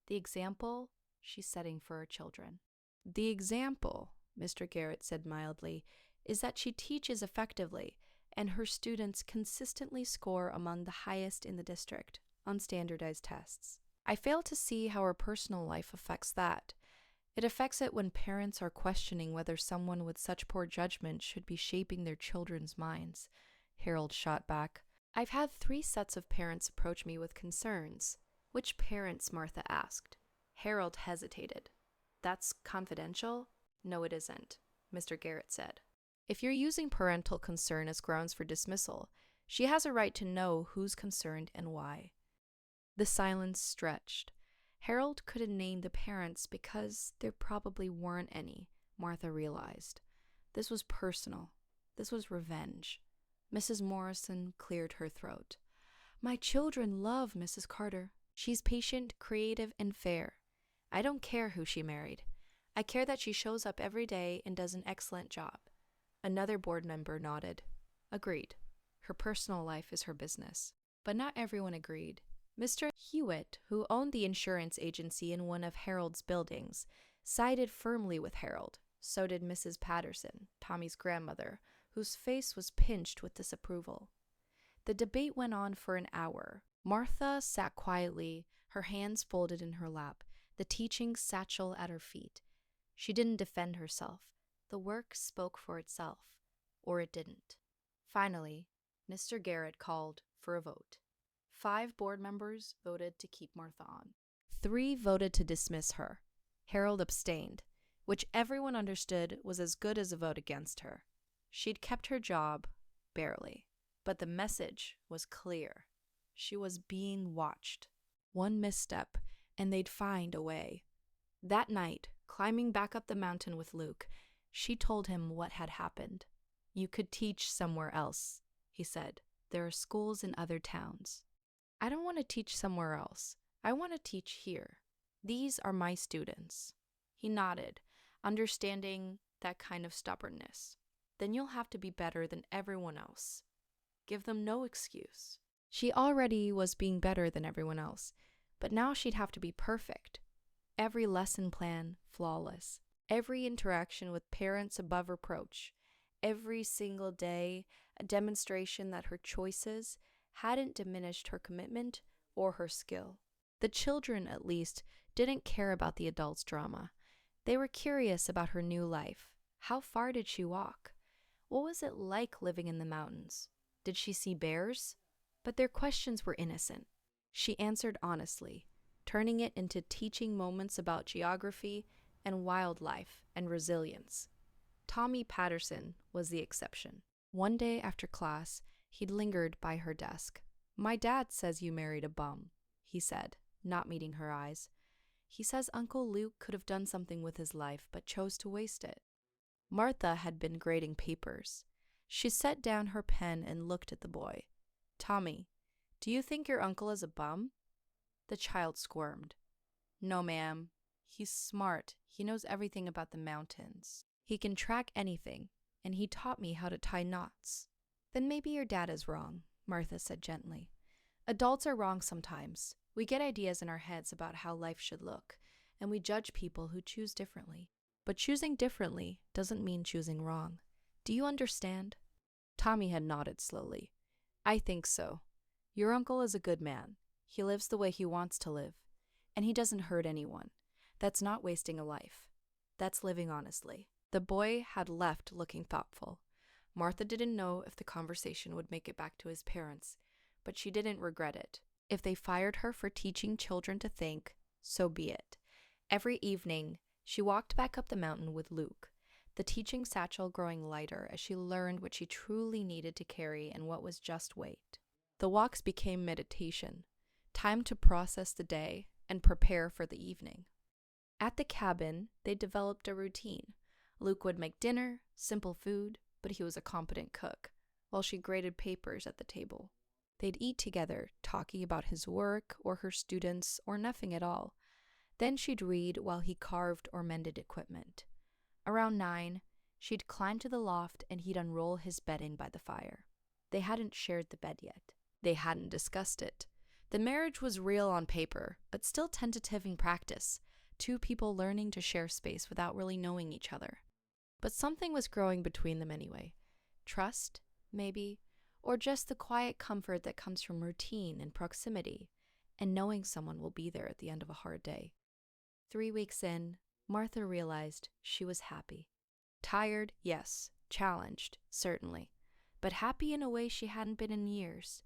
the example she's setting for her children." "The example," Mr. Garrett said mildly, "is that she teaches effectively, and her students consistently score among the highest in the district on standardized tests. I fail to see how her personal life affects that. It affects it when parents are questioning whether someone with such poor judgment should be shaping their children's minds." Harold shot back. "I've had 3 sets of parents approach me with concerns." "Which parents?" Martha asked. Harold hesitated. "That's confidential?" "No, it isn't," Mr. Garrett said. "If you're using parental concern as grounds for dismissal, she has a right to know who's concerned and why." The silence stretched. Harold couldn't name the parents because there probably weren't any, Martha realized. This was personal. This was revenge. Mrs. Morrison cleared her throat. "My children love Mrs. Carter. She's patient, creative, and fair. I don't care who she married. I care that she shows up every day and does an excellent job." Another board member nodded. "Agreed. Her personal life is her business." But not everyone agreed. Mr. Hewitt, who owned the insurance agency in one of Harold's buildings, sided firmly with Harold. So did Mrs. Patterson, Tommy's grandmother, whose face was pinched with disapproval. The debate went on for an hour. Martha sat quietly, her hands folded in her lap, the teaching satchel at her feet. She didn't defend herself. The work spoke for itself, or it didn't. Finally, Mr. Garrett called for a vote. 5 board members voted to keep Martha on. 3 voted to dismiss her. Harold abstained, which everyone understood was as good as a vote against her. She'd kept her job, barely. But the message was clear. She was being watched. One misstep, and they'd find a way. That night, climbing back up the mountain with Luke, she told him what had happened. "You could teach somewhere else," he said. "There are schools in other towns." "I don't want to teach somewhere else. I want to teach here. These are my students." He nodded, understanding that kind of stubbornness. "Then you'll have to be better than everyone else. Give them no excuse." She already was being better than everyone else, but now she'd have to be perfect. Every lesson plan flawless. Every interaction with parents above reproach. Every single day, a demonstration that her choices hadn't diminished her commitment or her skill. The children, at least, didn't care about the adults' drama. They were curious about her new life. How far did she walk? What was it like living in the mountains? Did she see bears? But their questions were innocent. She answered honestly, turning it into teaching moments about geography and wildlife and resilience. Tommy Patterson was the exception. One day after class, he'd lingered by her desk. "My dad says you married a bum," he said, not meeting her eyes. "He says Uncle Luke could have done something with his life, but chose to waste it." Martha had been grading papers. She set down her pen and looked at the boy. "Tommy, do you think your uncle is a bum?" The child squirmed. "No, ma'am. He's smart. He knows everything about the mountains. He can track anything, and he taught me how to tie knots." "Then maybe your dad is wrong," Martha said gently. "Adults are wrong sometimes. We get ideas in our heads about how life should look, and we judge people who choose differently. But choosing differently doesn't mean choosing wrong. Do you understand?" Tommy had nodded slowly. "I think so. Your uncle is a good man. He lives the way he wants to live. And he doesn't hurt anyone. That's not wasting a life. That's living honestly." The boy had left looking thoughtful. Martha didn't know if the conversation would make it back to his parents, but she didn't regret it. If they fired her for teaching children to think, so be it. Every evening, she walked back up the mountain with Luke, the teaching satchel growing lighter as she learned what she truly needed to carry and what was just weight. The walks became meditation, time to process the day and prepare for the evening. At the cabin, they developed a routine. Luke would make dinner, simple food, but he was a competent cook, while she graded papers at the table. They'd eat together, talking about his work or her students or nothing at all. Then she'd read while he carved or mended equipment. Around 9, she'd climb to the loft and he'd unroll his bedding by the fire. They hadn't shared the bed yet. They hadn't discussed it. The marriage was real on paper, but still tentative in practice. Two people learning to share space without really knowing each other. But something was growing between them anyway. Trust, maybe, or just the quiet comfort that comes from routine and proximity, and knowing someone will be there at the end of a hard day. 3 weeks in, Martha realized she was happy. Tired, yes. Challenged, certainly. But happy in a way she hadn't been in years.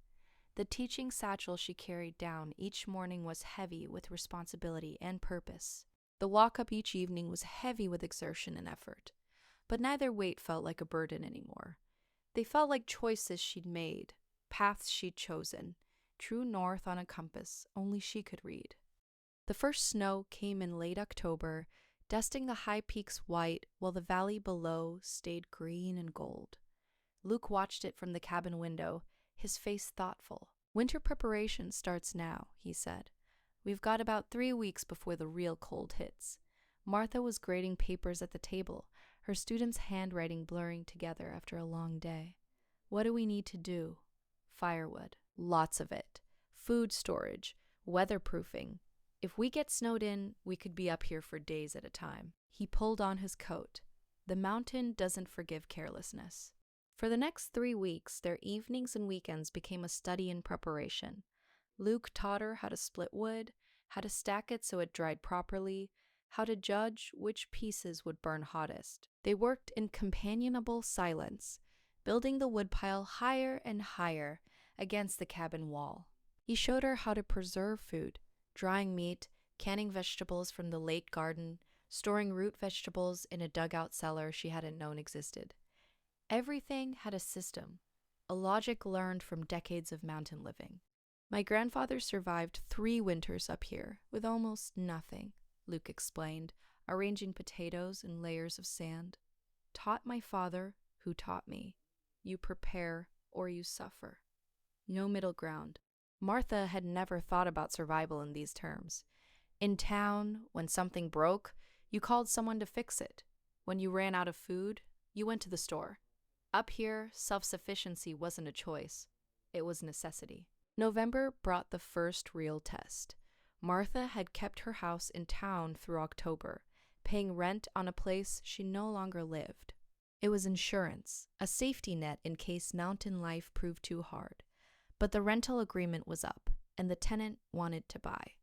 The teaching satchel she carried down each morning was heavy with responsibility and purpose. The walk up each evening was heavy with exertion and effort. But neither weight felt like a burden anymore. They felt like choices she'd made, paths she'd chosen, true north on a compass only she could read. The first snow came in late October, dusting the high peaks white while the valley below stayed green and gold. Luke watched it from the cabin window, his face thoughtful. "Winter preparation starts now," he said. "We've got about 3 weeks before the real cold hits." Martha was grading papers at the table, her students' handwriting blurring together after a long day. "What do we need to do?" "Firewood. Lots of it. Food storage. Weatherproofing. If we get snowed in, we could be up here for days at a time." He pulled on his coat. The mountain doesn't forgive carelessness. For the next 3 weeks, their evenings and weekends became a study in preparation. Luke taught her how to split wood, how to stack it so it dried properly, how to judge which pieces would burn hottest. They worked in companionable silence, building the woodpile higher and higher against the cabin wall. He showed her how to preserve food, drying meat, canning vegetables from the late garden, storing root vegetables in a dugout cellar she hadn't known existed. Everything had a system, a logic learned from decades of mountain living. "My grandfather survived 3 winters up here with almost nothing," Luke explained, arranging potatoes in layers of sand. "Taught my father, who taught me. You prepare or you suffer. No middle ground." Martha had never thought about survival in these terms. In town, when something broke, you called someone to fix it. When you ran out of food, you went to the store. Up here, self-sufficiency wasn't a choice. It was necessity. November brought the first real test. Martha had kept her house in town through October, paying rent on a place she no longer lived. It was insurance, a safety net in case mountain life proved too hard. But the rental agreement was up, and the tenant wanted to buy.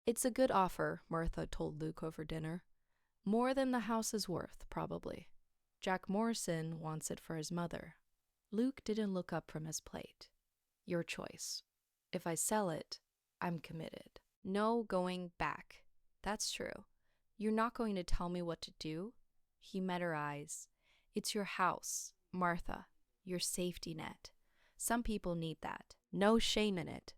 "It's a good offer," Martha told Luke over dinner. "More than the house is worth, probably. Jack Morrison wants it for his mother." Luke didn't look up from his plate. "Your choice. If I sell it, I'm committed. No going back." "That's true. You're not going to tell me what to do?" He met her eyes. "It's your house, Martha, your safety net. Some people need that. No shame in it."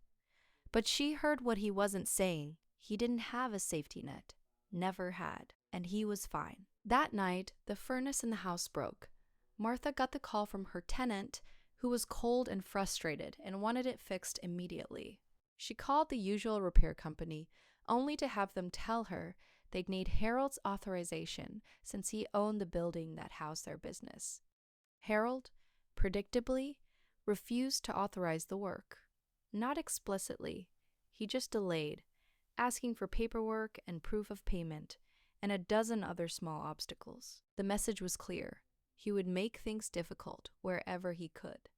But she heard what he wasn't saying. He didn't have a safety net. Never had. And he was fine. That night, the furnace in the house broke. Martha got the call from her tenant, who was cold and frustrated and wanted it fixed immediately. She called the usual repair company, only to have them tell her they'd need Harold's authorization since he owned the building that housed their business. Harold, predictably, refused to authorize the work. Not explicitly. He just delayed, asking for paperwork and proof of payment, and a dozen other small obstacles. The message was clear. He would make things difficult wherever he could.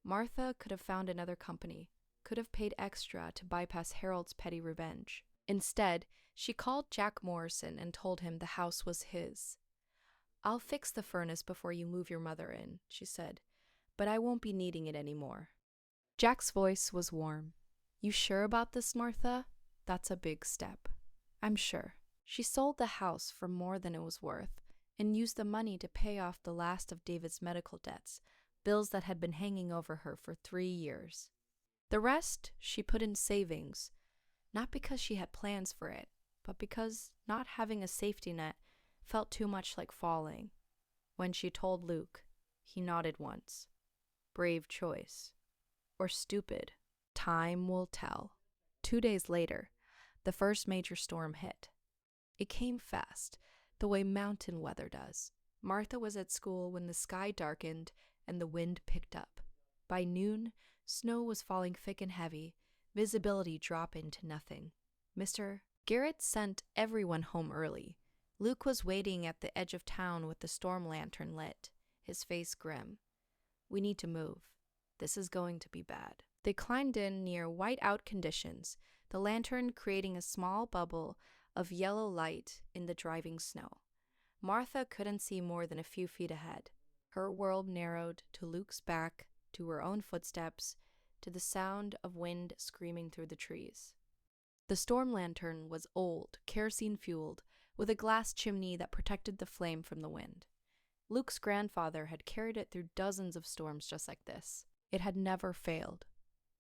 Martha could have found another company, could have paid extra to bypass Harold's petty revenge. Instead, she called Jack Morrison and told him the house was his. "I'll fix the furnace before you move your mother in," she said, "but I won't be needing it anymore." Jack's voice was warm. "You sure about this, Martha? That's a big step." "I'm sure." She sold the house for more than it was worth and used the money to pay off the last of David's medical debts, bills that had been hanging over her for 3 years. The rest she put in savings, not because she had plans for it, but because not having a safety net felt too much like falling. When she told Luke, he nodded once. Brave choice. Or stupid. Time will tell. 2 days later, the first major storm hit. It came fast, the way mountain weather does. Martha was at school when the sky darkened and the wind picked up. By noon, snow was falling thick and heavy, visibility dropping to nothing. Mr. Garrett sent everyone home early. Luke was waiting at the edge of town with the storm lantern lit, his face grim. "We need to move. This is going to be bad." They climbed in near white-out conditions, the lantern creating a small bubble of yellow light in the driving snow. Martha couldn't see more than a few feet ahead. Her world narrowed to Luke's back, to her own footsteps, to the sound of wind screaming through the trees. The storm lantern was old, kerosene-fueled, with a glass chimney that protected the flame from the wind. Luke's grandfather had carried it through dozens of storms just like this. It had never failed.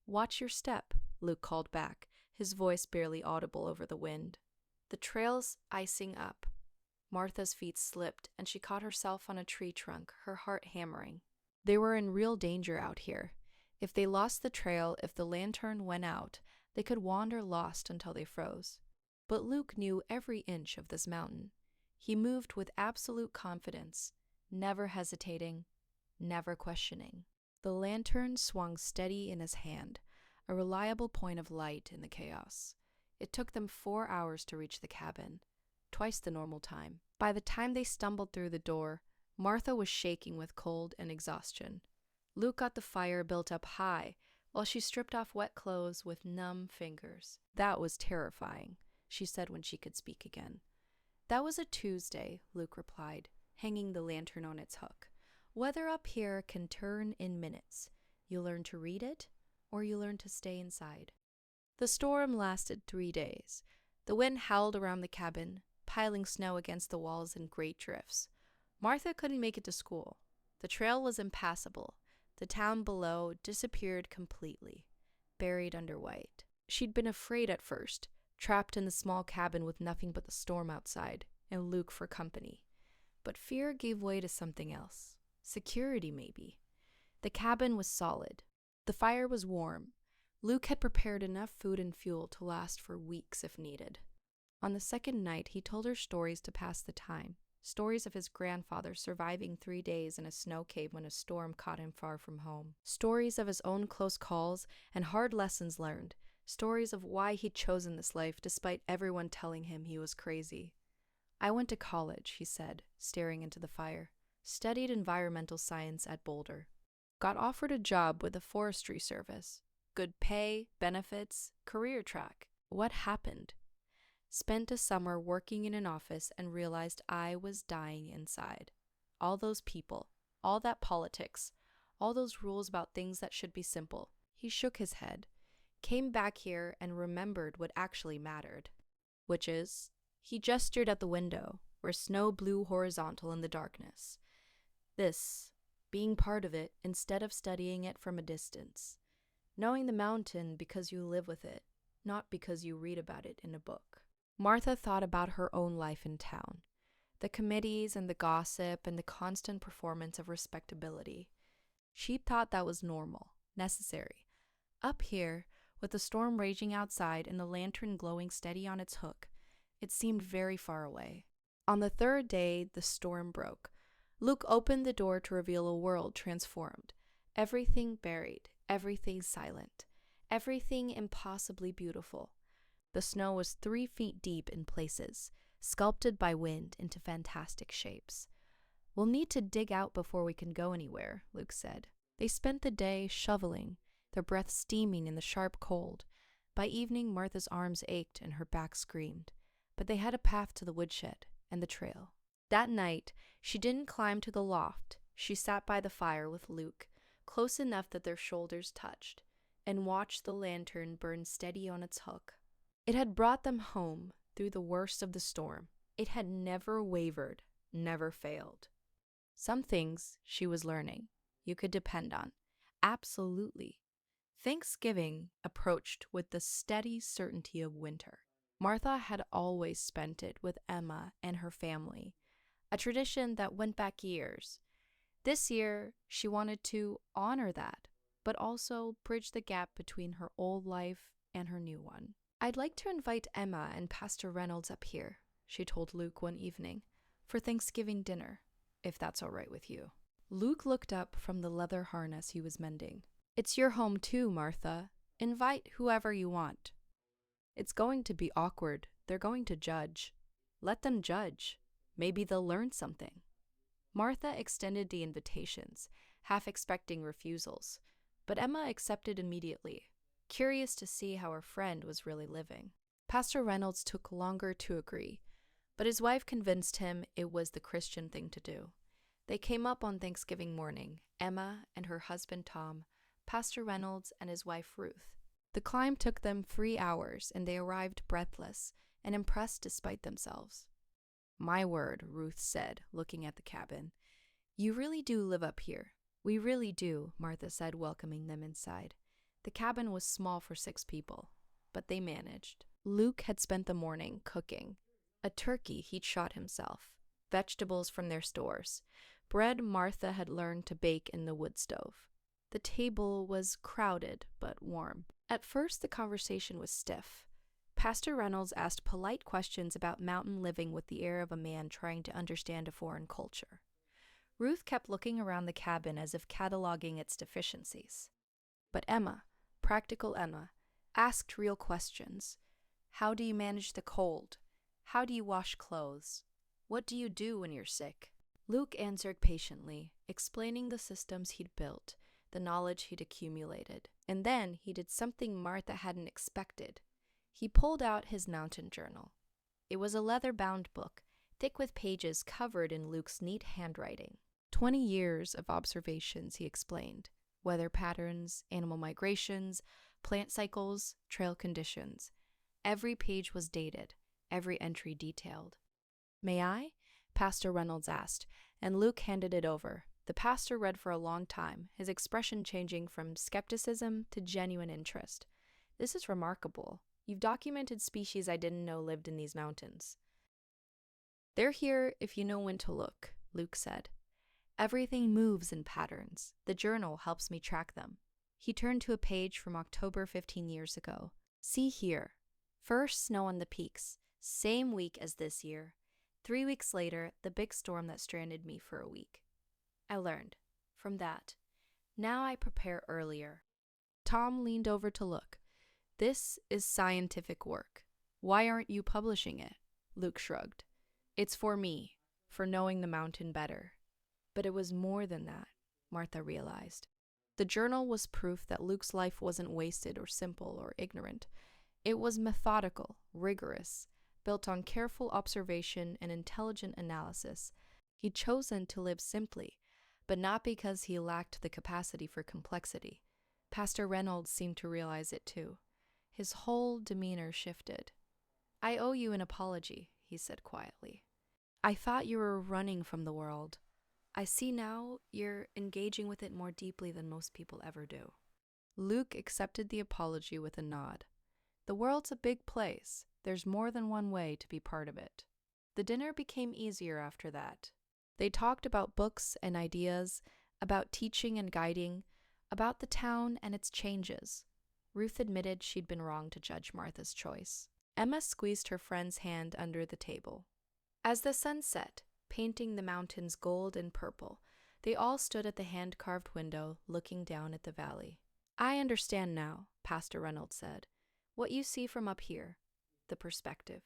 "Watch your step," Luke called back, his voice barely audible over the wind. The trail's icing up. Martha's feet slipped, and she caught herself on a tree trunk, her heart hammering. They were in real danger out here. If they lost the trail, if the lantern went out, they could wander lost until they froze. But Luke knew every inch of this mountain. He moved with absolute confidence, never hesitating, never questioning. The lantern swung steady in his hand, a reliable point of light in the chaos. It took them 4 hours to reach the cabin, twice the normal time. By the time they stumbled through the door, Martha was shaking with cold and exhaustion. Luke got the fire built up high, while she stripped off wet clothes with numb fingers. "That was terrifying," she said when she could speak again. "That was a Tuesday," Luke replied, hanging the lantern on its hook. "Weather up here can turn in minutes. You learn to read it, or you learn to stay inside." The storm lasted 3 days. The wind howled around the cabin, piling snow against the walls in great drifts. Martha couldn't make it to school. The trail was impassable. The town below disappeared completely, buried under white. She'd been afraid at first, trapped in the small cabin with nothing but the storm outside, and Luke for company. But fear gave way to something else. Security, maybe. The cabin was solid. The fire was warm. Luke had prepared enough food and fuel to last for weeks if needed. On the second night, he told her stories to pass the time. Stories of his grandfather surviving 3 days in a snow cave when a storm caught him far from home. Stories of his own close calls and hard lessons learned. Stories of why he'd chosen this life despite everyone telling him he was crazy. I went to college, he said, staring into the fire. Studied environmental science at Boulder. Got offered a job with the Forestry Service. Good pay, benefits, career track. What happened? Spent a summer working in an office and realized I was dying inside. All those people, all that politics, all those rules about things that should be simple. He shook his head, came back here and remembered what actually mattered. Which is, he gestured at the window, where snow blew horizontal in the darkness. This, being part of it instead of studying it from a distance. Knowing the mountain because you live with it, not because you read about it in a book. Martha thought about her own life in town. The committees and the gossip and the constant performance of respectability. She thought that was normal, necessary. Up here, with the storm raging outside and the lantern glowing steady on its hook, it seemed very far away. On the third day, the storm broke. Luke opened the door to reveal a world transformed. Everything buried, everything silent, everything impossibly beautiful. The snow was 3 feet deep in places, sculpted by wind into fantastic shapes. We'll need to dig out before we can go anywhere, Luke said. They spent the day shoveling, their breath steaming in the sharp cold. By evening, Martha's arms ached and her back screamed, but they had a path to the woodshed and the trail. That night, she didn't climb to the loft. She sat by the fire with Luke, close enough that their shoulders touched, and watched the lantern burn steady on its hook. It had brought them home through the worst of the storm. It had never wavered, never failed. Some things, she was learning, you could depend on. Absolutely. Thanksgiving approached with the steady certainty of winter. Martha had always spent it with Emma and her family, a tradition that went back years. This year, she wanted to honor that, but also bridge the gap between her old life and her new one. I'd like to invite Emma and Pastor Reynolds up here, she told Luke one evening, for Thanksgiving dinner, if that's all right with you. Luke looked up from the leather harness he was mending. It's your home too, Martha. Invite whoever you want. It's going to be awkward. They're going to judge. Let them judge. Maybe they'll learn something. Martha extended the invitations, half expecting refusals, but Emma accepted immediately, curious to see how her friend was really living. Pastor Reynolds took longer to agree, but his wife convinced him it was the Christian thing to do. They came up on Thanksgiving morning, Emma and her husband Tom, Pastor Reynolds and his wife Ruth. The climb took them 3 hours, and they arrived breathless and impressed despite themselves. My word, Ruth said, looking at the cabin. You really do live up here. We really do, Martha said, welcoming them inside. The cabin was small for 6 people, but they managed. Luke had spent the morning cooking. A turkey he'd shot himself, vegetables from their stores, bread Martha had learned to bake in the wood stove. The table was crowded but warm. At first, the conversation was stiff. Pastor Reynolds asked polite questions about mountain living with the air of a man trying to understand a foreign culture. Ruth kept looking around the cabin as if cataloging its deficiencies. But Emma, practical Emma, asked real questions. How do you manage the cold? How do you wash clothes? What do you do when you're sick? Luke answered patiently, explaining the systems he'd built, the knowledge he'd accumulated. And then he did something Martha hadn't expected. He pulled out his mountain journal. It was a leather-bound book, thick with pages covered in Luke's neat handwriting. 20 years of observations, he explained. Weather patterns, animal migrations, plant cycles, trail conditions. Every page was dated, every entry detailed. May I? Pastor Reynolds asked, and Luke handed it over. The pastor read for a long time, his expression changing from skepticism to genuine interest. This is remarkable. You've documented species I didn't know lived in these mountains. They're here if you know when to look, Luke said. Everything moves in patterns. The journal helps me track them. He turned to a page from October 15 years ago. See here. First snow on the peaks, same week as this year. 3 weeks later, the big storm that stranded me for a week. I learned from that. Now I prepare earlier. Tom leaned over to look. This is scientific work. Why aren't you publishing it? Luke shrugged. It's for me, for knowing the mountain better. But it was more than that, Martha realized. The journal was proof that Luke's life wasn't wasted or simple or ignorant. It was methodical, rigorous, built on careful observation and intelligent analysis. He'd chosen to live simply, but not because he lacked the capacity for complexity. Pastor Reynolds seemed to realize it too. His whole demeanor shifted. I owe you an apology, he said quietly. I thought you were running from the world. I see now you're engaging with it more deeply than most people ever do. Luke accepted the apology with a nod. The world's a big place. There's more than one way to be part of it. The dinner became easier after that. They talked about books and ideas, about teaching and guiding, about the town and its changes. Ruth admitted she'd been wrong to judge Martha's choice. Emma squeezed her friend's hand under the table. As the sun set, painting the mountains gold and purple, they all stood at the hand-carved window, looking down at the valley. I understand now, Pastor Reynolds said. What you see from up here, the perspective.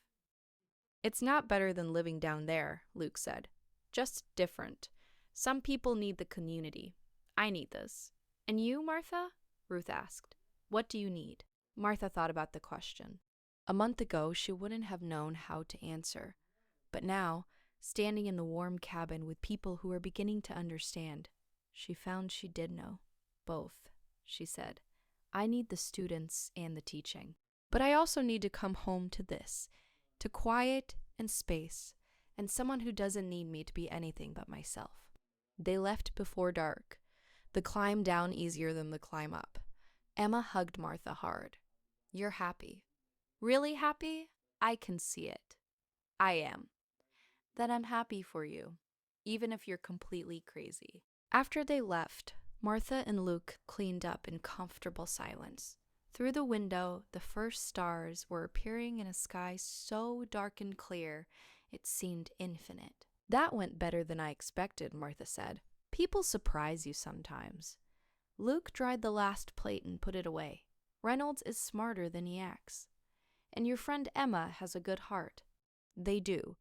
It's not better than living down there, Luke said. Just different. Some people need the community. I need this. And you, Martha? Ruth asked. What do you need? Martha thought about the question. A month ago, she wouldn't have known how to answer. But now, standing in the warm cabin with people who were beginning to understand, she found she did know. Both, she said. I need the students and the teaching. But I also need to come home to this, to quiet and space, and someone who doesn't need me to be anything but myself. They left before dark, the climb down easier than the climb up. Emma hugged Martha hard. You're happy. Really happy? I can see it. I am. Then I'm happy for you, even if you're completely crazy. After they left, Martha and Luke cleaned up in comfortable silence. Through the window, the first stars were appearing in a sky so dark and clear, it seemed infinite. That went better than I expected, Martha said. People surprise you sometimes. Luke dried the last plate and put it away. Reynolds is smarter than he acts. And your friend Emma has a good heart. They do.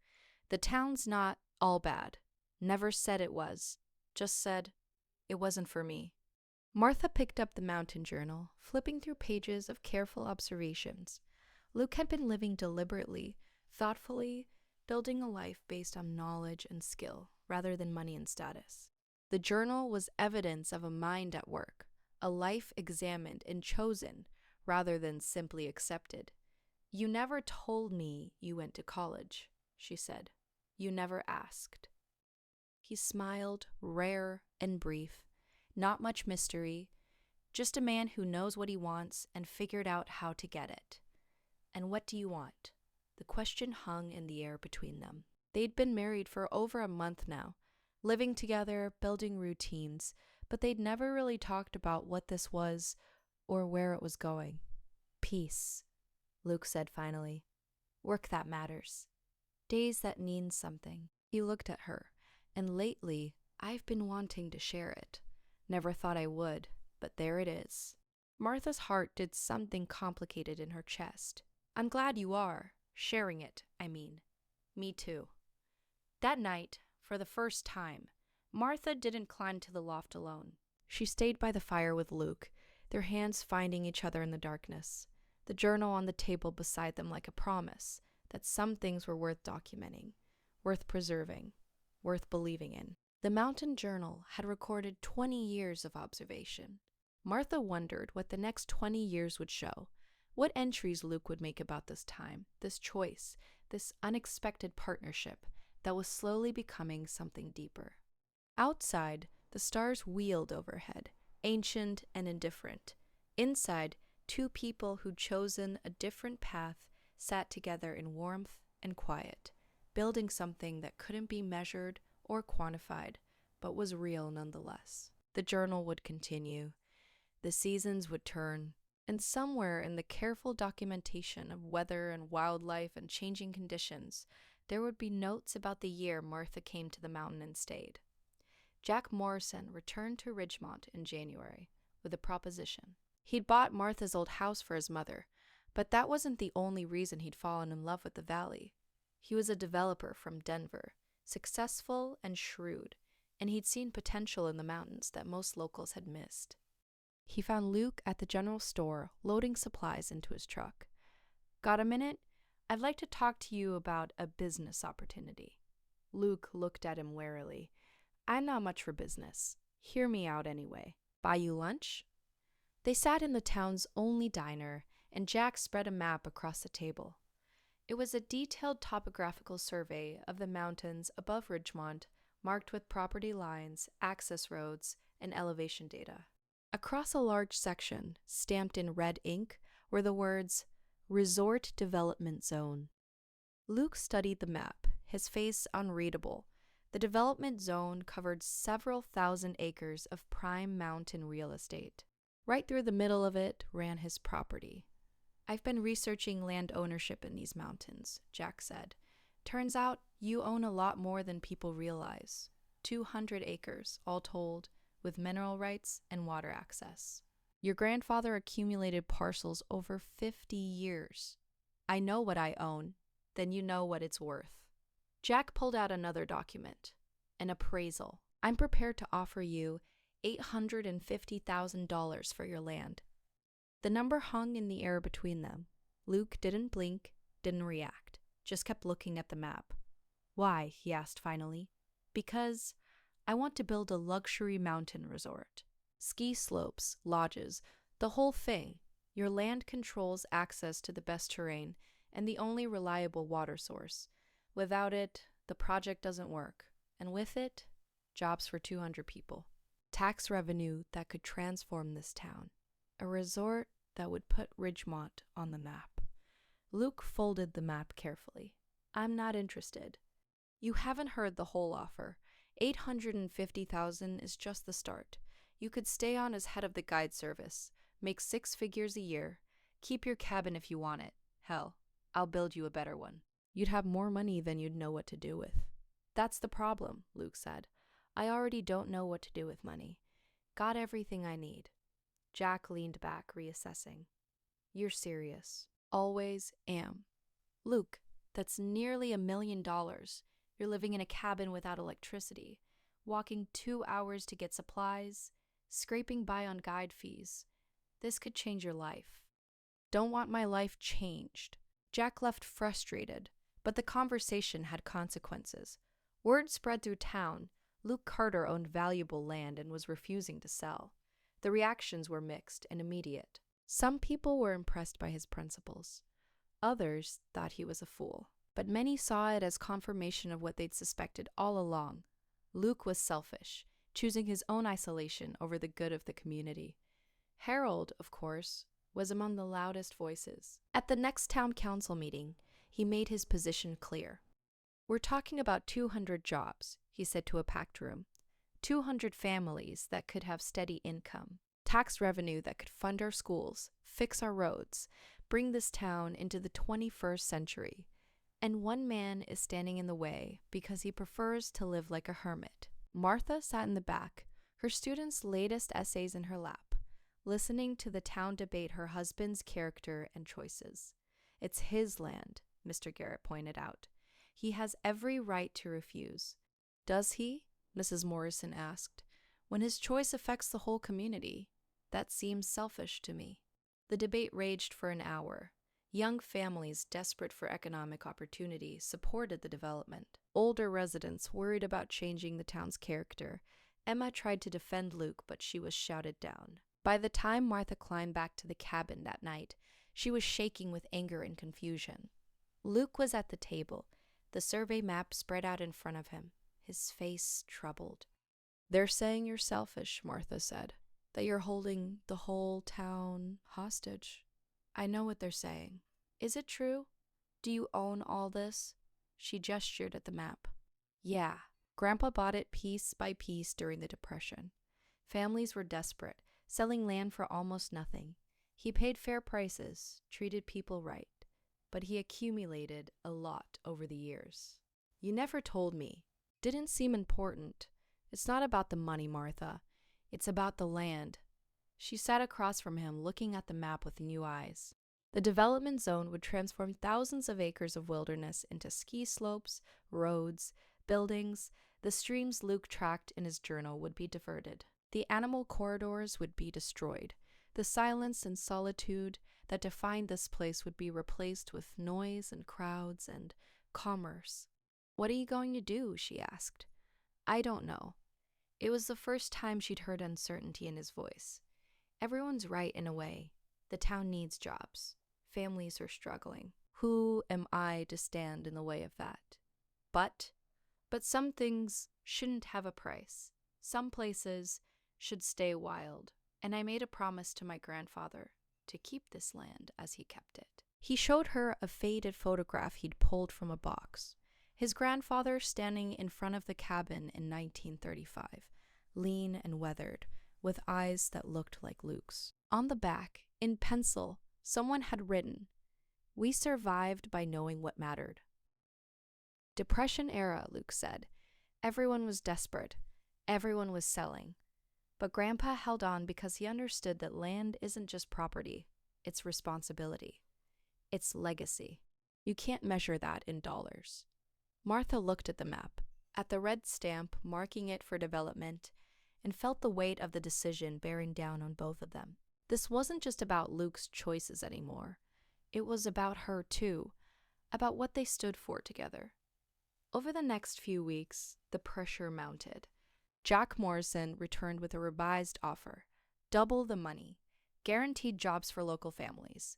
The town's not all bad. Never said it was. Just said, it wasn't for me. Martha picked up the mountain journal, flipping through pages of careful observations. Luke had been living deliberately, thoughtfully, building a life based on knowledge and skill, rather than money and status. The journal was evidence of a mind at work, a life examined and chosen, rather than simply accepted. You never told me you went to college, she said. You never asked. He smiled, rare and brief. Not much mystery, just a man who knows what he wants and figured out how to get it. And what do you want? The question hung in the air between them. They'd been married for over a month now, living together, building routines, but they'd never really talked about what this was or where it was going. Peace, Luke said finally. Work that matters. Days that mean something. He looked at her, and lately, I've been wanting to share it. Never thought I would, but there it is. Martha's heart did something complicated in her chest. I'm glad you are. Sharing it, I mean. Me too. That night, for the first time, Martha didn't climb to the loft alone. She stayed by the fire with Luke, their hands finding each other in the darkness, the journal on the table beside them like a promise that some things were worth documenting, worth preserving, worth believing in. The mountain journal had recorded 20 years of observation. Martha wondered what the next 20 years would show, what entries Luke would make about this time, this choice, this unexpected partnership that was slowly becoming something deeper. Outside, the stars wheeled overhead, ancient and indifferent. Inside, two people who'd chosen a different path sat together in warmth and quiet, building something that couldn't be measured or quantified, but was real nonetheless. The journal would continue. The seasons would turn, and somewhere in the careful documentation of weather and wildlife and changing conditions, there would be notes about the year Martha came to the mountain and stayed. Jack Morrison returned to Ridgemont in January with a proposition. He'd bought Martha's old house for his mother, But that wasn't the only reason he'd fallen in love with the valley. He was a developer from Denver, successful and shrewd, and he'd seen potential in the mountains that most locals had missed. He found Luke at the general store loading supplies into his truck. "Got a minute? I'd like to talk to you about a business opportunity." Luke looked at him warily. "I'm not much for business. Hear me out anyway. Buy you lunch?" They sat in the town's only diner, and Jack spread a map across the table. It was a detailed topographical survey of the mountains above Ridgemont, marked with property lines, access roads, and elevation data. Across a large section, stamped in red ink, were the words, "Resort Development Zone." Luke studied the map, his face unreadable. The development zone covered several thousand acres of prime mountain real estate. Right through the middle of it ran his property. "I've been researching land ownership in these mountains," Jack said. "Turns out you own a lot more than people realize. 200 acres, all told, with mineral rights and water access. Your grandfather accumulated parcels over 50 years. I know what I own, then you know what it's worth." Jack pulled out another document, an appraisal. "I'm prepared to offer you $850,000 for your land." The number hung in the air between them. Luke didn't blink, didn't react, just kept looking at the map. "Why?" he asked finally. "Because I want to build a luxury mountain resort. Ski slopes, lodges, the whole thing. Your land controls access to the best terrain and the only reliable water source. Without it, the project doesn't work. And with it, jobs for 200 people. Tax revenue that could transform this town. A resort that would put Ridgemont on the map." Luke folded the map carefully. "I'm not interested. You haven't heard the whole offer. $850,000 is just the start. You could stay on as head of the guide service, make 6 figures a year, keep your cabin if you want it. Hell, I'll build you a better one. You'd have more money than you'd know what to do with." "That's the problem," Luke said. "I already don't know what to do with money. Got everything I need." Jack leaned back, reassessing. "You're serious." "Always am." "Luke, that's nearly $1 million. You're living in a cabin without electricity, walking 2 hours to get supplies, scraping by on guide fees. This could change your life." "Don't want my life changed." Jack left frustrated, but the conversation had consequences. Word spread through town. Luke Carter owned valuable land and was refusing to sell. The reactions were mixed and immediate. Some people were impressed by his principles. Others thought he was a fool. But many saw it as confirmation of what they'd suspected all along. Luke was selfish, choosing his own isolation over the good of the community. Harold, of course, was among the loudest voices. At the next town council meeting, he made his position clear. "We're talking about 200 jobs," he said to a packed room. 200 families that could have steady income, tax revenue that could fund our schools, fix our roads, bring this town into the 21st century. And one man is standing in the way because he prefers to live like a hermit. Martha sat in the back, her students' latest essays in her lap, listening to the town debate her husband's character and choices. "It's his land," Mr. Garrett pointed out. "He has every right to refuse." "Does he?" Mrs. Morrison asked. "When his choice affects the whole community, that seems selfish to me." The debate raged for an hour. Young families desperate for economic opportunity supported the development. Older residents worried about changing the town's character. Emma tried to defend Luke, but she was shouted down. By the time Martha climbed back to the cabin that night, she was shaking with anger and confusion. Luke was at the table, the survey map spread out in front of him, his face troubled. "They're saying you're selfish," Martha said, "that you're holding the whole town hostage." "I know what they're saying." "Is it true? Do you own all this?" She gestured at the map. "Yeah. Grandpa bought it piece by piece during the Depression. Families were desperate, selling land for almost nothing. He paid fair prices, treated people right, but he accumulated a lot over the years." "You never told me. Didn't seem important. It's not about the money, Martha. It's about the land." She sat across from him, looking at the map with new eyes. The development zone would transform thousands of acres of wilderness into ski slopes, roads, buildings. The streams Luke tracked in his journal would be diverted. The animal corridors would be destroyed. The silence and solitude that defined this place would be replaced with noise and crowds and commerce. "What are you going to do?" she asked. "I don't know." It was the first time she'd heard uncertainty in his voice. "Everyone's right in a way. The town needs jobs. Families are struggling. Who am I to stand in the way of that? But some things shouldn't have a price. Some places should stay wild. And I made a promise to my grandfather to keep this land as he kept it." He showed her a faded photograph he'd pulled from a box. His grandfather standing in front of the cabin in 1935, lean and weathered, with eyes that looked like Luke's. On the back, in pencil, someone had written, "We survived by knowing what mattered." Depression era, Luke said. Everyone was desperate. Everyone was selling. But Grandpa held on because he understood that land isn't just property, it's responsibility. It's legacy. You can't measure that in dollars. Martha looked at the map, at the red stamp marking it for development, and felt the weight of the decision bearing down on both of them. This wasn't just about Luke's choices anymore. It was about her too, about what they stood for together. Over the next few weeks, the pressure mounted. Jack Morrison returned with a revised offer, double the money, guaranteed jobs for local families,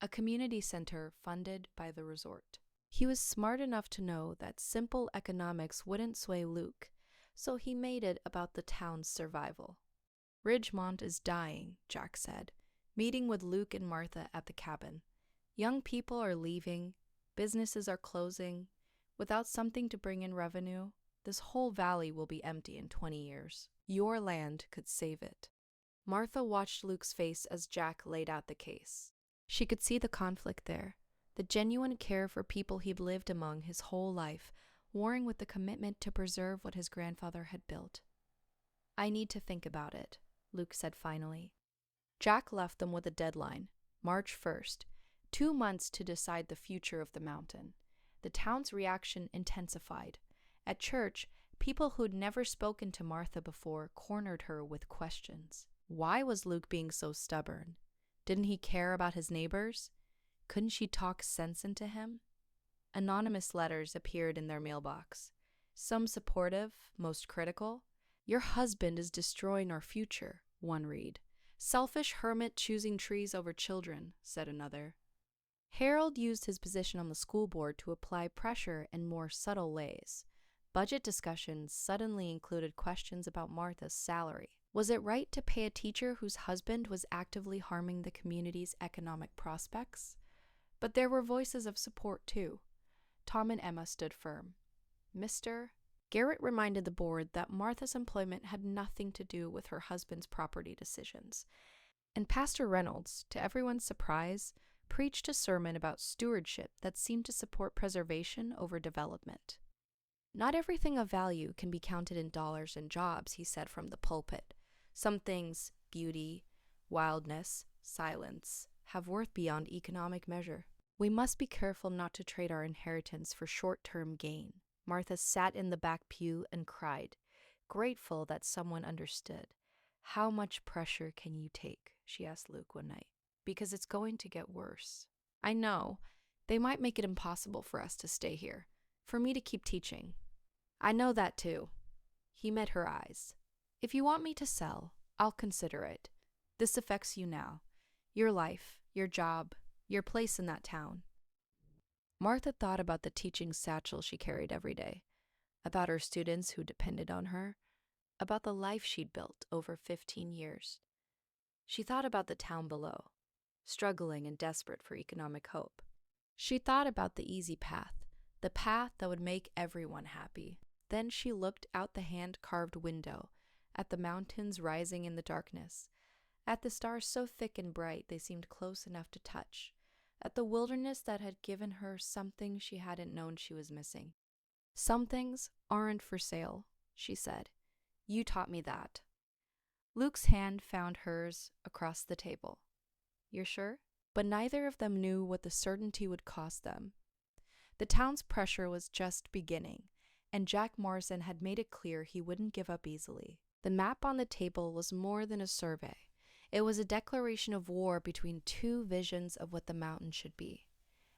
a community center funded by the resort. He was smart enough to know that simple economics wouldn't sway Luke, so he made it about the town's survival. "Ridgemont is dying," Jack said, meeting with Luke and Martha at the cabin. "Young people are leaving, businesses are closing. Without something to bring in revenue, this whole valley will be empty in 20 years. Your land could save it." Martha watched Luke's face as Jack laid out the case. She could see the conflict there, the genuine care for people he'd lived among his whole life, warring with the commitment to preserve what his grandfather had built. "I need to think about it," Luke said finally. Jack left them with a deadline, March 1st, 2 months to decide the future of the mountain. The town's reaction intensified. At church, people who'd never spoken to Martha before cornered her with questions. Why was Luke being so stubborn? Didn't he care about his neighbors? Couldn't she talk sense into him? Anonymous letters appeared in their mailbox. Some supportive, most critical. "Your husband is destroying our future," one read. "Selfish hermit choosing trees over children," said another. Harold used his position on the school board to apply pressure in more subtle ways. Budget discussions suddenly included questions about Martha's salary. Was it right to pay a teacher whose husband was actively harming the community's economic prospects? But there were voices of support too. Tom and Emma stood firm. Mr. Garrett reminded the board that Martha's employment had nothing to do with her husband's property decisions. And Pastor Reynolds, to everyone's surprise, preached a sermon about stewardship that seemed to support preservation over development. "Not everything of value can be counted in dollars and jobs," he said from the pulpit. "Some things, beauty, wildness, silence, have worth beyond economic measure. We must be careful not to trade our inheritance for short-term gain." Martha sat in the back pew and cried, grateful that someone understood. "How much pressure can you take?" she asked Luke one night. "Because it's going to get worse. I know. They might make it impossible for us to stay here, for me to keep teaching." "I know that too." He met her eyes. "If you want me to sell, I'll consider it. This affects you now. Your life, your job, your place in that town." Martha thought about the teaching satchel she carried every day, about her students who depended on her, about the life she'd built over 15 years. She thought about the town below, struggling and desperate for economic hope. She thought about the easy path, the path that would make everyone happy. Then she looked out the hand-carved window, at the mountains rising in the darkness, at the stars so thick and bright they seemed close enough to touch, at the wilderness that had given her something she hadn't known she was missing. "Some things aren't for sale," she said. "You taught me that." Luke's hand found hers across the table. "You're sure?" but neither of them knew what the certainty would cost them. The town's pressure was just beginning, and Jack Morrison had made it clear he wouldn't give up easily. The map on the table was more than a survey. It was a declaration of war between two visions of what the mountain should be.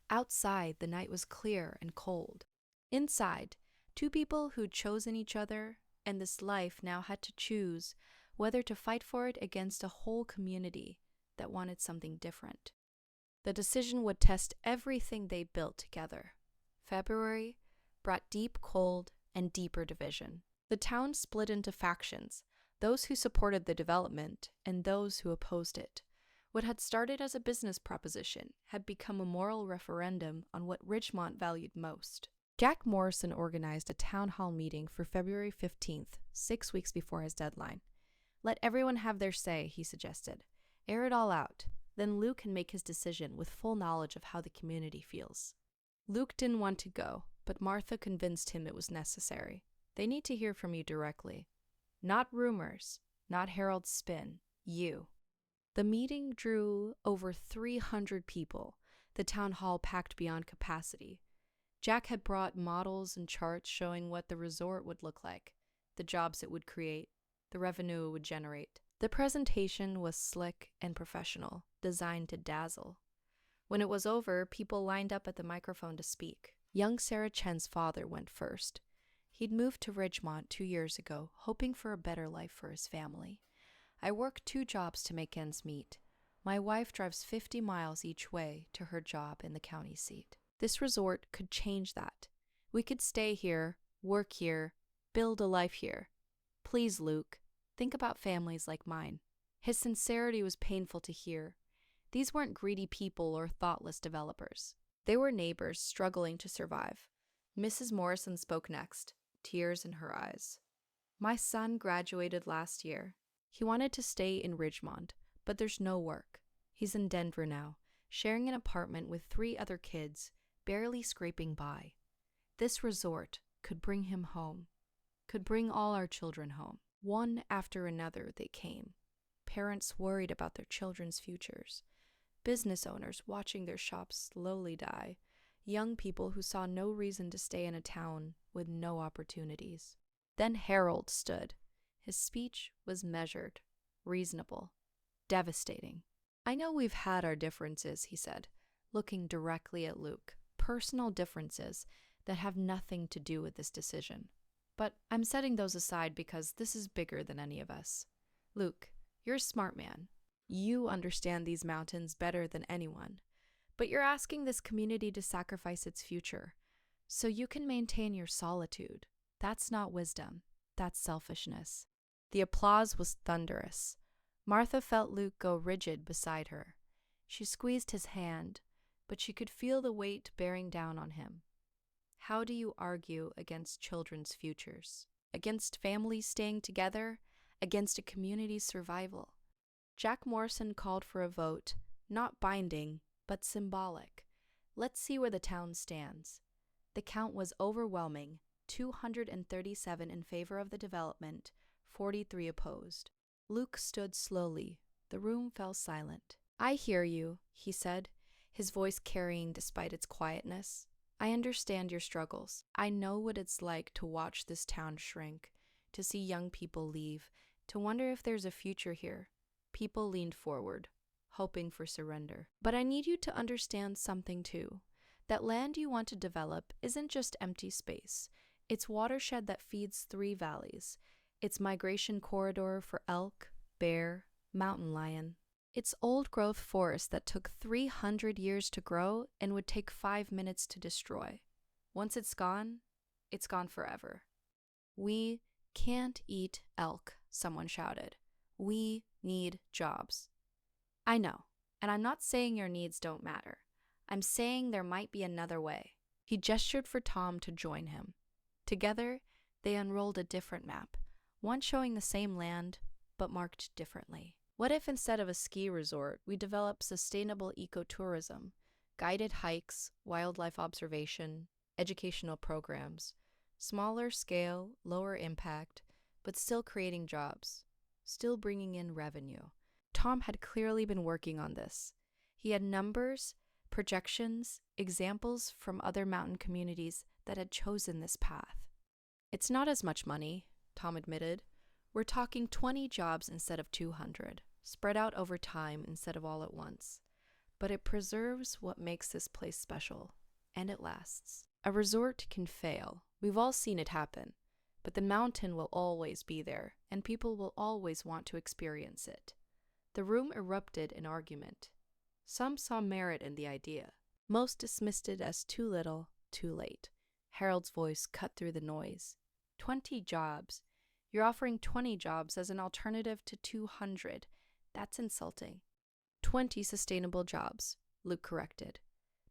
Outside, the night was clear and cold. Inside, two people who'd chosen each other, and this life now had to choose whether to fight for it against a whole community that wanted something different. The decision would test everything they built together. February brought deep cold and deeper division. The town split into factions, those who supported the development and those who opposed it. What had started as a business proposition had become a moral referendum on what Ridgemont valued most. Jack Morrison organized a town hall meeting for February 15th, 6 weeks before his deadline. Let everyone have their say, he suggested. Air it all out. Then Luke can make his decision with full knowledge of how the community feels. Luke didn't want to go, but Martha convinced him it was necessary. They need to hear from you directly. Not rumors, not Harold's spin, you. The meeting drew over 300 people, the town hall packed beyond capacity. Jack had brought models and charts showing what the resort would look like, the jobs it would create, the revenue it would generate. The presentation was slick and professional, designed to dazzle. When it was over, people lined up at the microphone to speak. Young Sarah Chen's father went first. He'd moved to Ridgemont 2 years ago, hoping for a better life for his family. I work 2 jobs to make ends meet. My wife drives 50 miles each way to her job in the county seat. This resort could change that. We could stay here, work here, build a life here. Please, Luke, think about families like mine. His sincerity was painful to hear. These weren't greedy people or thoughtless developers. They were neighbors struggling to survive. Mrs. Morrison spoke next, tears in her eyes. My son graduated last year. He wanted to stay in Ridgemont, but there's no work. He's in Denver now, sharing an apartment with 3 other kids, barely scraping by. This resort could bring him home, could bring all our children home. One after another they came. Parents worried about their children's futures. Business owners watching their shops slowly die. Young people who saw no reason to stay in a town with no opportunities. Then Harold stood. His speech was measured, reasonable, devastating. I know we've had our differences, he said, looking directly at Luke. Personal differences that have nothing to do with this decision. But I'm setting those aside because this is bigger than any of us. Luke, you're a smart man. You understand these mountains better than anyone. But you're asking this community to sacrifice its future so you can maintain your solitude. That's not wisdom. That's selfishness. The applause was thunderous. Martha felt Luke go rigid beside her. She squeezed his hand, but she could feel the weight bearing down on him. How do you argue against children's futures? Against families staying together? Against a community's survival? Jack Morrison called for a vote, not binding, but symbolic. Let's see where the town stands. The count was overwhelming, 237 in favor of the development, 43 opposed. Luke stood slowly. The room fell silent. I hear you, he said, his voice carrying despite its quietness. I understand your struggles. I know what it's like to watch this town shrink, to see young people leave, to wonder if there's a future here. People leaned forward, hoping for surrender. But I need you to understand something too. That land you want to develop isn't just empty space. It's watershed that feeds 3 valleys. It's migration corridor for elk, bear, mountain lion. It's old-growth forest that took 300 years to grow and would take 5 minutes to destroy. Once it's gone forever. We can't eat elk, someone shouted. We need jobs. I know, and I'm not saying your needs don't matter. I'm saying there might be another way. He gestured for Tom to join him. Together, they unrolled a different map, one showing the same land, but marked differently. What if instead of a ski resort, we develop sustainable ecotourism, guided hikes, wildlife observation, educational programs, smaller scale, lower impact, but still creating jobs, still bringing in revenue? Tom had clearly been working on this. He had numbers, projections, examples from other mountain communities that had chosen this path. It's not as much money, Tom admitted. We're talking 20 jobs instead of 200, spread out over time instead of all at once. But it preserves what makes this place special, and it lasts. A resort can fail. We've all seen it happen. But the mountain will always be there, and people will always want to experience it. The room erupted in argument. Some saw merit in the idea. Most dismissed it as too little, too late. Harold's voice cut through the noise. 20 jobs. You're offering 20 jobs as an alternative to 200. That's insulting. 20 sustainable jobs, Luke corrected.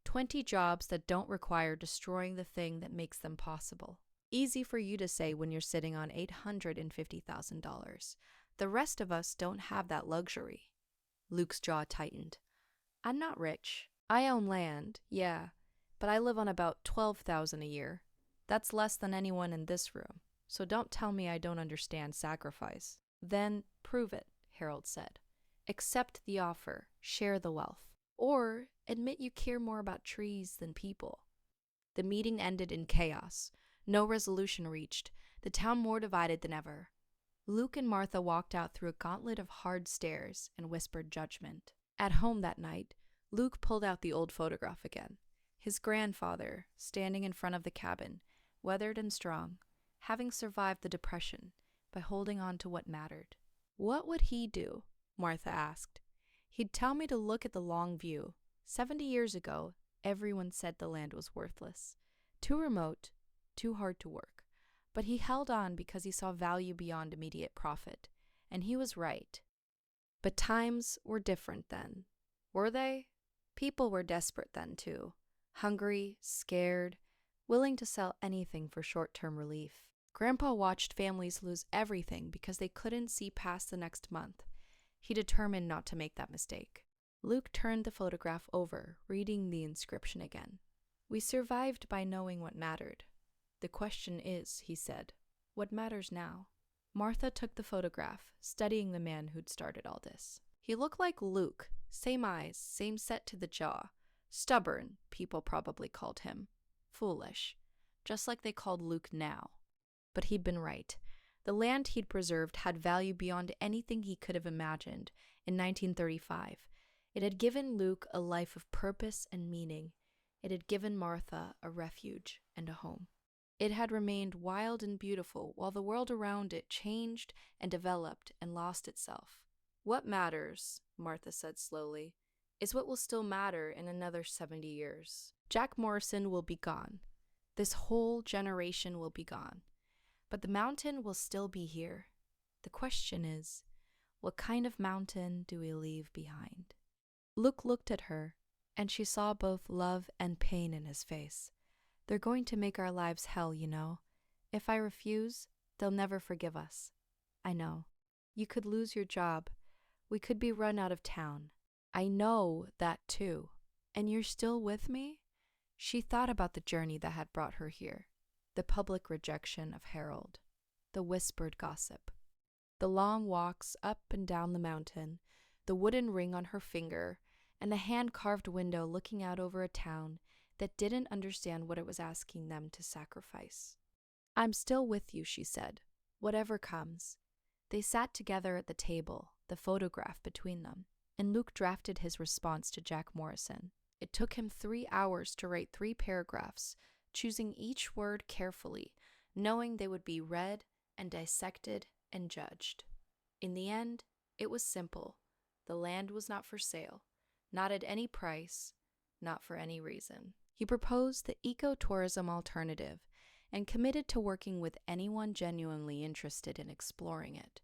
20 jobs that don't require destroying the thing that makes them possible. Easy for you to say when you're sitting on $850,000. The rest of us don't have that luxury. Luke's jaw tightened. I'm not rich. I own land, yeah, but I live on about $12,000 a year. That's less than anyone in this room, so don't tell me I don't understand sacrifice. Then prove it, Harold said. Accept the offer, share the wealth, or admit you care more about trees than people. The meeting ended in chaos. No resolution reached, the town more divided than ever. Luke and Martha walked out through a gauntlet of hard stares and whispered judgment. At home that night, Luke pulled out the old photograph again. His grandfather, standing in front of the cabin, weathered and strong, having survived the Depression by holding on to what mattered. What would he do? Martha asked. He'd tell me to look at the long view. 70 years ago, everyone said the land was worthless. Too remote, too hard to work. But he held on because he saw value beyond immediate profit. And he was right. But times were different then. Were they? People were desperate then too. Hungry, scared, willing to sell anything for short-term relief. Grandpa watched families lose everything because they couldn't see past the next month. He determined not to make that mistake. Luke turned the photograph over, reading the inscription again. We survived by knowing what mattered. The question is, he said, what matters now? Martha took the photograph, studying the man who'd started all this. He looked like Luke, same eyes, same set to the jaw. Stubborn, people probably called him. Foolish, just like they called Luke now. But he'd been right. The land he'd preserved had value beyond anything he could have imagined in 1935. It had given Luke a life of purpose and meaning. It had given Martha a refuge and a home. It had remained wild and beautiful while the world around it changed and developed and lost itself. What matters, Martha said slowly, is what will still matter in another 70 years. Jack Morrison will be gone. This whole generation will be gone. But the mountain will still be here. The question is, what kind of mountain do we leave behind? Luke looked at her, and she saw both love and pain in his face. They're going to make our lives hell, you know. If I refuse, they'll never forgive us. I know. You could lose your job. We could be run out of town. I know that too. And you're still with me? She thought about the journey that had brought her here. The public rejection of Harold. The whispered gossip. The long walks up and down the mountain. The wooden ring on her finger. And the hand-carved window looking out over a town that didn't understand what it was asking them to sacrifice. I'm still with you, she said, whatever comes. They sat together at the table, the photograph between them, and Luke drafted his response to Jack Morrison. It took him 3 hours to write 3 paragraphs, choosing each word carefully, knowing they would be read and dissected and judged. In the end, it was simple. The land was not for sale, not at any price, not for any reason. He proposed the ecotourism alternative and committed to working with anyone genuinely interested in exploring it.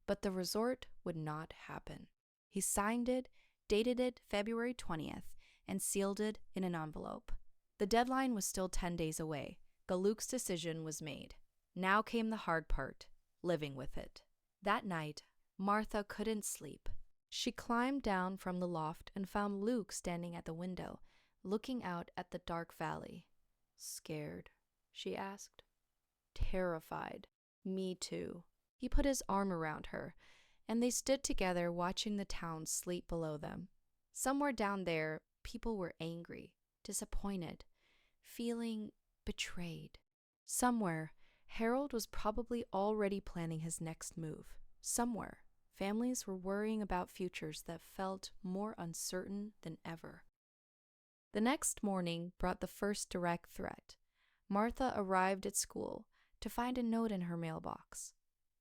But the resort would not happen. He signed it, dated it February 20th, and sealed it in an envelope. The deadline was still 10 days away, but Luke's decision was made. Now came the hard part, living with it. That night, Martha couldn't sleep. She climbed down from the loft and found Luke standing at the window, looking out at the dark valley. Scared, she asked. Terrified. Me too. He put his arm around her, and they stood together watching the town sleep below them. Somewhere down there, people were angry, disappointed, feeling betrayed. Somewhere, Harold was probably already planning his next move. Somewhere, families were worrying about futures that felt more uncertain than ever. The next morning brought the first direct threat. Martha arrived at school to find a note in her mailbox.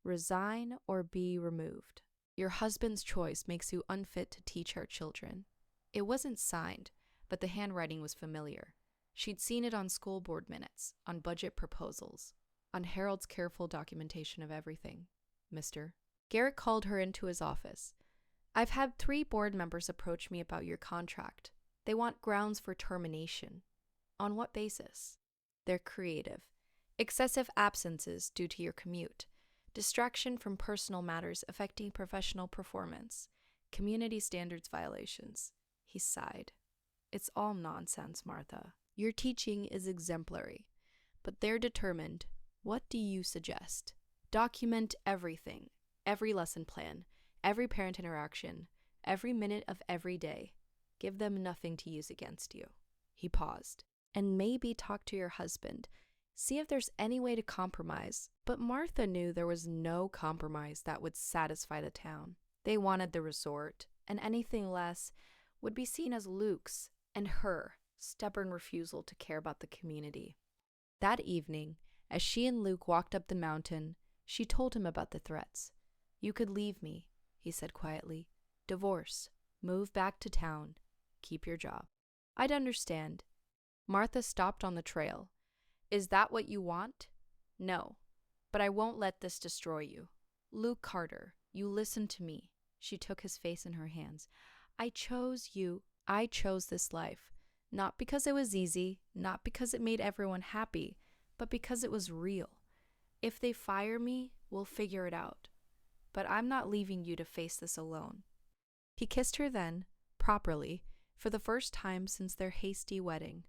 Resign or be removed. Your husband's choice makes you unfit to teach our children. It wasn't signed, but the handwriting was familiar. She'd seen it on school board minutes, on budget proposals, on Harold's careful documentation of everything. Mister. Garrett called her into his office. I've had 3 board members approach me about your contract. They want grounds for termination. On what basis? They're creative. Excessive absences due to your commute. Distraction from personal matters affecting professional performance. Community standards violations. He sighed. It's all nonsense, Martha. Your teaching is exemplary, but they're determined. What do you suggest? Document everything, every lesson plan, every parent interaction, every minute of every day. Give them nothing to use against you. He paused. And maybe talk to your husband. See if there's any way to compromise. But Martha knew there was no compromise that would satisfy the town. They wanted the resort, and anything less would be seen as Luke's and her stubborn refusal to care about the community. That evening, as she and Luke walked up the mountain, she told him about the threats. You could leave me, he said quietly. Divorce. Move back to town. Keep your job. I'd understand. Martha stopped on the trail. Is that what you want? No, but I won't let this destroy you. Luke Carter, you listen to me. She took his face in her hands. I chose you. I chose this life. Not because it was easy, not because it made everyone happy, but because it was real. If they fire me, we'll figure it out. But I'm not leaving you to face this alone. He kissed her then, properly, for the first time since their hasty wedding.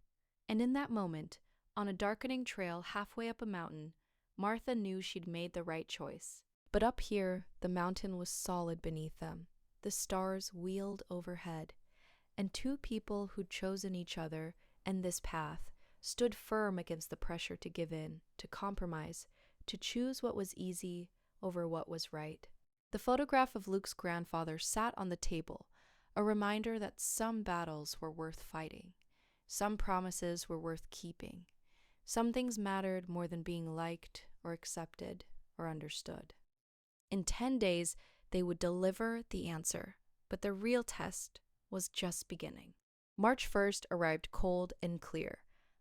And in that moment, on a darkening trail halfway up a mountain, Martha knew she'd made the right choice. But up here, the mountain was solid beneath them. The stars wheeled overhead. And 2 people who'd chosen each other and this path stood firm against the pressure to give in, to compromise, to choose what was easy over what was right. The photograph of Luke's grandfather sat on the table, a reminder that some battles were worth fighting. Some promises were worth keeping. Some things mattered more than being liked or accepted or understood. In 10 days, they would deliver the answer, but the real test was just beginning. March 1st arrived cold and clear.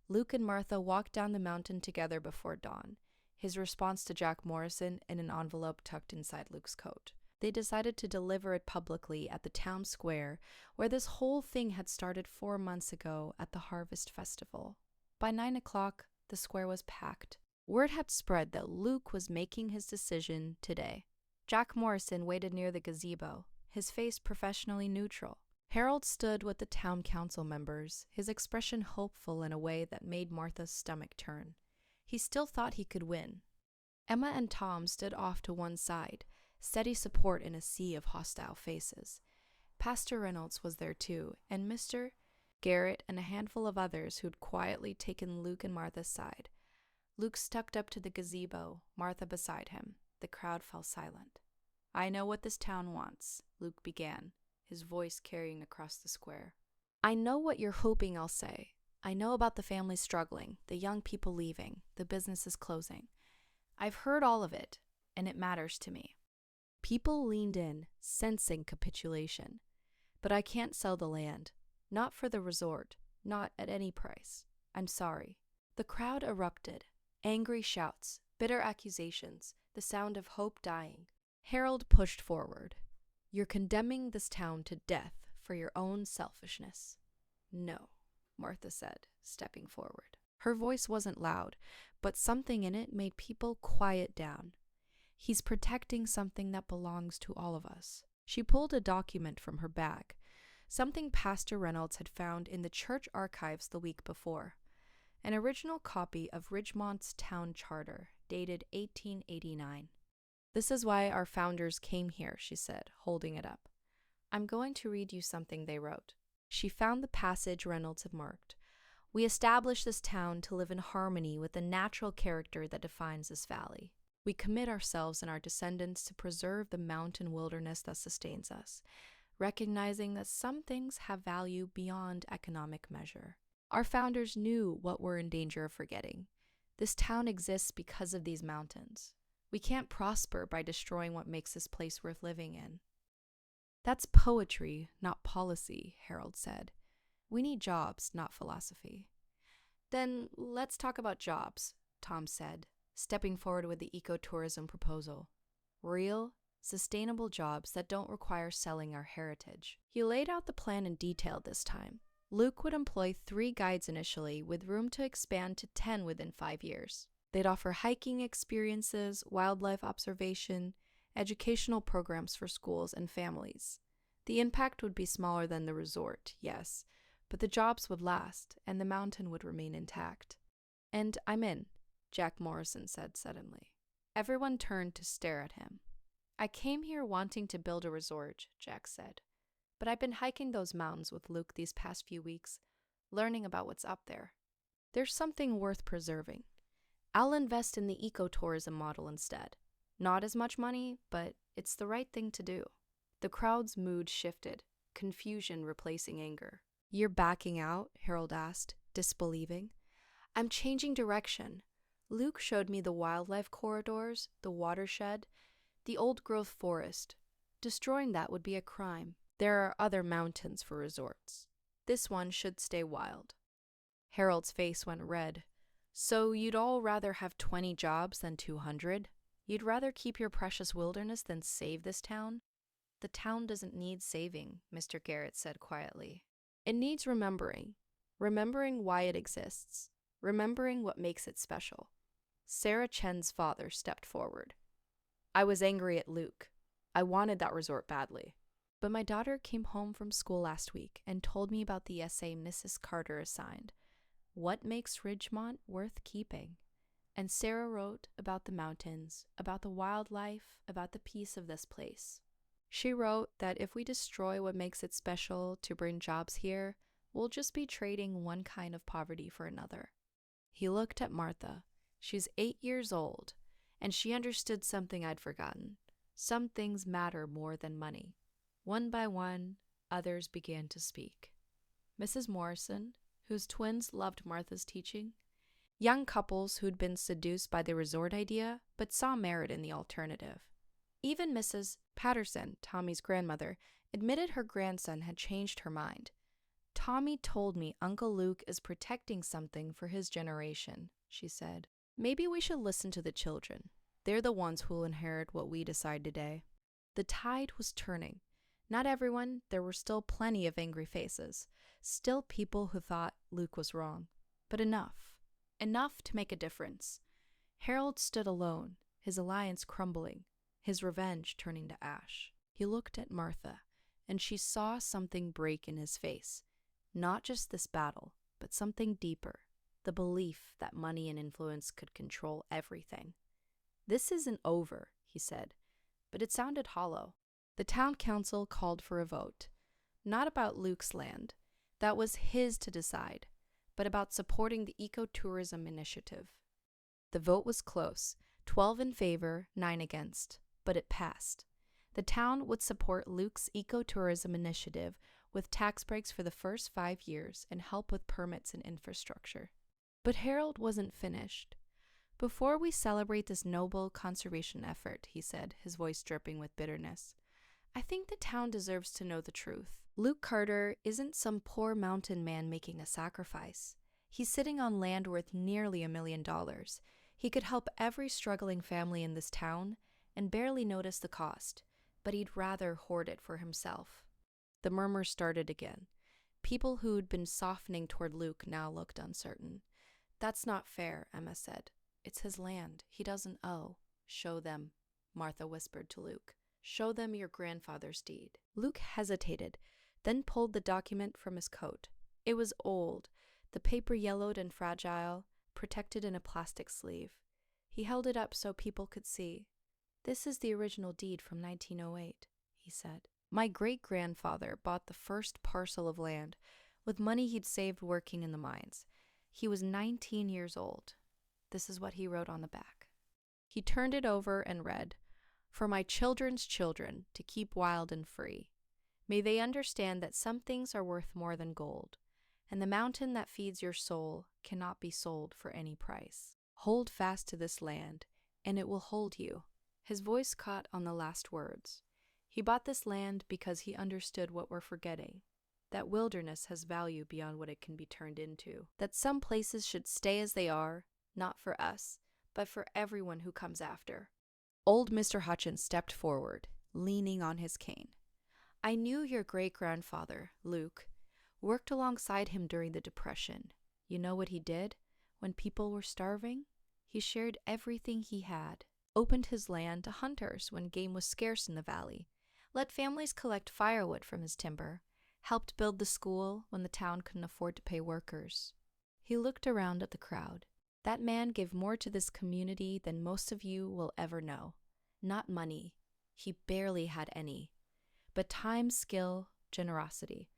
Luke and Martha walked down the mountain together before dawn, his response to Jack Morrison in an envelope tucked inside Luke's coat. They decided to deliver it publicly at the town square, where this whole thing had started 4 months ago at the Harvest Festival. By 9 o'clock, the square was packed. Word had spread that Luke was making his decision today. Jack Morrison waited near the gazebo, his face professionally neutral. Harold stood with the town council members, his expression hopeful in a way that made Martha's stomach turn. He still thought he could win. Emma and Tom stood off to one side, steady support in a sea of hostile faces. Pastor Reynolds was there too, and Mr. Garrett and a handful of others who'd quietly taken Luke and Martha's side. Luke stuck up to the gazebo, Martha beside him. The crowd fell silent. I know what this town wants, Luke began, his voice carrying across the square. I know what you're hoping I'll say. I know about the families struggling, the young people leaving, the businesses closing. I've heard all of it, and it matters to me. People leaned in, sensing capitulation. But I can't sell the land. Not for the resort. Not at any price. I'm sorry. The crowd erupted. Angry shouts, bitter accusations, the sound of hope dying. Harold pushed forward. You're condemning this town to death for your own selfishness. No, Martha said, stepping forward. Her voice wasn't loud, but something in it made people quiet down. He's protecting something that belongs to all of us. She pulled a document from her bag, something Pastor Reynolds had found in the church archives the week before. An original copy of Ridgemont's town charter, dated 1889. This is why our founders came here, she said, holding it up. I'm going to read you something they wrote. She found the passage Reynolds had marked. We established this town to live in harmony with the natural character that defines this valley. We commit ourselves and our descendants to preserve the mountain wilderness that sustains us, recognizing that some things have value beyond economic measure. Our founders knew what we're in danger of forgetting. This town exists because of these mountains. We can't prosper by destroying what makes this place worth living in. That's poetry, not policy, Harold said. We need jobs, not philosophy. Then let's talk about jobs, Tom said, stepping forward with the ecotourism proposal. Real, sustainable jobs that don't require selling our heritage. He laid out the plan in detail this time. Luke would employ 3 guides initially, with room to expand to 10 within 5 years. They'd offer hiking experiences, wildlife observation, educational programs for schools and families. The impact would be smaller than the resort, yes, but the jobs would last, and the mountain would remain intact. And I'm in, Jack Morrison said suddenly. Everyone turned to stare at him. I came here wanting to build a resort, Jack said, but I've been hiking those mountains with Luke these past few weeks, learning about what's up there. There's something worth preserving. I'll invest in the ecotourism model instead. Not as much money, but it's the right thing to do. The crowd's mood shifted, confusion replacing anger. You're backing out? Harold asked, disbelieving. I'm changing direction. Luke showed me the wildlife corridors, the watershed, the old-growth forest. Destroying that would be a crime. There are other mountains for resorts. This one should stay wild. Harold's face went red. So you'd all rather have 20 jobs than 200? You'd rather keep your precious wilderness than save this town? The town doesn't need saving, Mr. Garrett said quietly. It needs remembering. Remembering why it exists. Remembering what makes it special. Sarah Chen's father stepped forward. I was angry at Luke. I wanted that resort badly. But my daughter came home from school last week and told me about the essay Mrs. Carter assigned. What makes Ridgemont worth keeping? And Sarah wrote about the mountains, about the wildlife, about the peace of this place. She wrote that if we destroy what makes it special to bring jobs here, we'll just be trading one kind of poverty for another. He looked at Martha. She's 8 years old, and she understood something I'd forgotten. Some things matter more than money. One by one, others began to speak. Mrs. Morrison, whose twins loved Martha's teaching, young couples who'd been seduced by the resort idea but saw merit in the alternative. Even Mrs. Patterson, Tommy's grandmother, admitted her grandson had changed her mind. Tommy told me Uncle Luke is protecting something for his generation, she said. Maybe we should listen to the children. They're the ones who'll inherit what we decide today. The tide was turning. Not everyone, there were still plenty of angry faces. Still people who thought Luke was wrong. But enough. Enough to make a difference. Harold stood alone, his alliance crumbling, his revenge turning to ash. He looked at Martha, and she saw something break in his face. Not just this battle, but something deeper. The belief that money and influence could control everything. This isn't over, he said, but it sounded hollow. The town council called for a vote. Not about Luke's land. That was his to decide, but about supporting the ecotourism initiative. The vote was close, 12 in favor, 9 against, but it passed. The town would support Luke's ecotourism initiative with tax breaks for the first 5 years and help with permits and infrastructure. But Harold wasn't finished. Before we celebrate this noble conservation effort, he said, his voice dripping with bitterness, I think the town deserves to know the truth. Luke Carter isn't some poor mountain man making a sacrifice. He's sitting on land worth nearly $1 million. He could help every struggling family in this town and barely notice the cost, but he'd rather hoard it for himself. The murmurs started again. People who'd been softening toward Luke now looked uncertain. That's not fair, Emma said. It's his land. He doesn't owe. Show them, Martha whispered to Luke. Show them your grandfather's deed. Luke hesitated, then pulled the document from his coat. It was old, the paper yellowed and fragile, protected in a plastic sleeve. He held it up so people could see. This is the original deed from 1908, he said. My great-grandfather bought the first parcel of land with money he'd saved working in the mines. He was 19 years old. This is what he wrote on the back. He turned it over and read, "For my children's children to keep wild and free. May they understand that some things are worth more than gold, and the mountain that feeds your soul cannot be sold for any price. Hold fast to this land, and it will hold you." His voice caught on the last words. He bought this land because he understood what we're forgetting, that wilderness has value beyond what it can be turned into, that some places should stay as they are, not for us, but for everyone who comes after. Old Mr. Hutchins stepped forward, leaning on his cane. "I knew your great-grandfather, Luke, worked alongside him during the Depression. You know what he did? When people were starving, he shared everything he had, opened his land to hunters when game was scarce in the valley, let families collect firewood from his timber, helped build the school when the town couldn't afford to pay workers." He looked around at the crowd. "That man gave more to this community than most of you will ever know. Not money. He barely had any. But time, skill, generosity.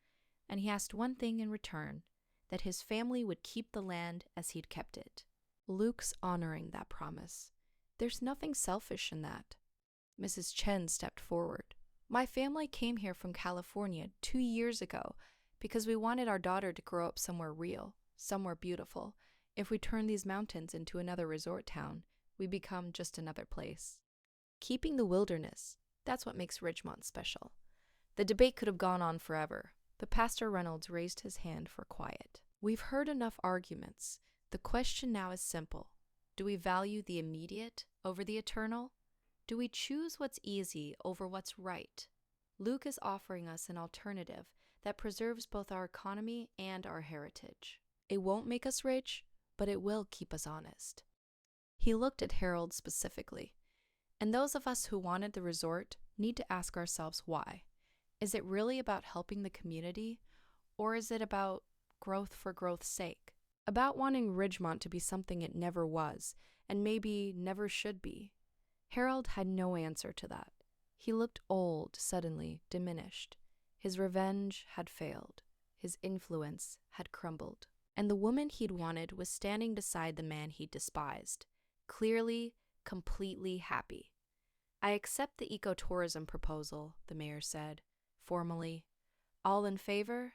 And he asked one thing in return, that his family would keep the land as he'd kept it. Luke's honoring that promise. There's nothing selfish in that." Mrs. Chen stepped forward. "My family came here from California 2 years ago because we wanted our daughter to grow up somewhere real, somewhere beautiful. If we turn these mountains into another resort town, we become just another place. Keeping the wilderness, that's what makes Ridgemont special." The debate could have gone on forever, but Pastor Reynolds raised his hand for quiet. "We've heard enough arguments. The question now is simple. Do we value the immediate over the eternal? Do we choose what's easy over what's right? Luke is offering us an alternative that preserves both our economy and our heritage. It won't make us rich, but it will keep us honest." He looked at Harold specifically. And those of us who wanted the resort need to ask ourselves why. Is it really about helping the community, or is it about growth for growth's sake? About wanting Ridgemont to be something it never was, and maybe never should be? Harold had no answer to that. He looked old, suddenly, diminished. His revenge had failed. His influence had crumbled. And the woman he'd wanted was standing beside the man he despised, clearly, completely happy. "I accept the ecotourism proposal," the mayor said, formally. "All in favor?"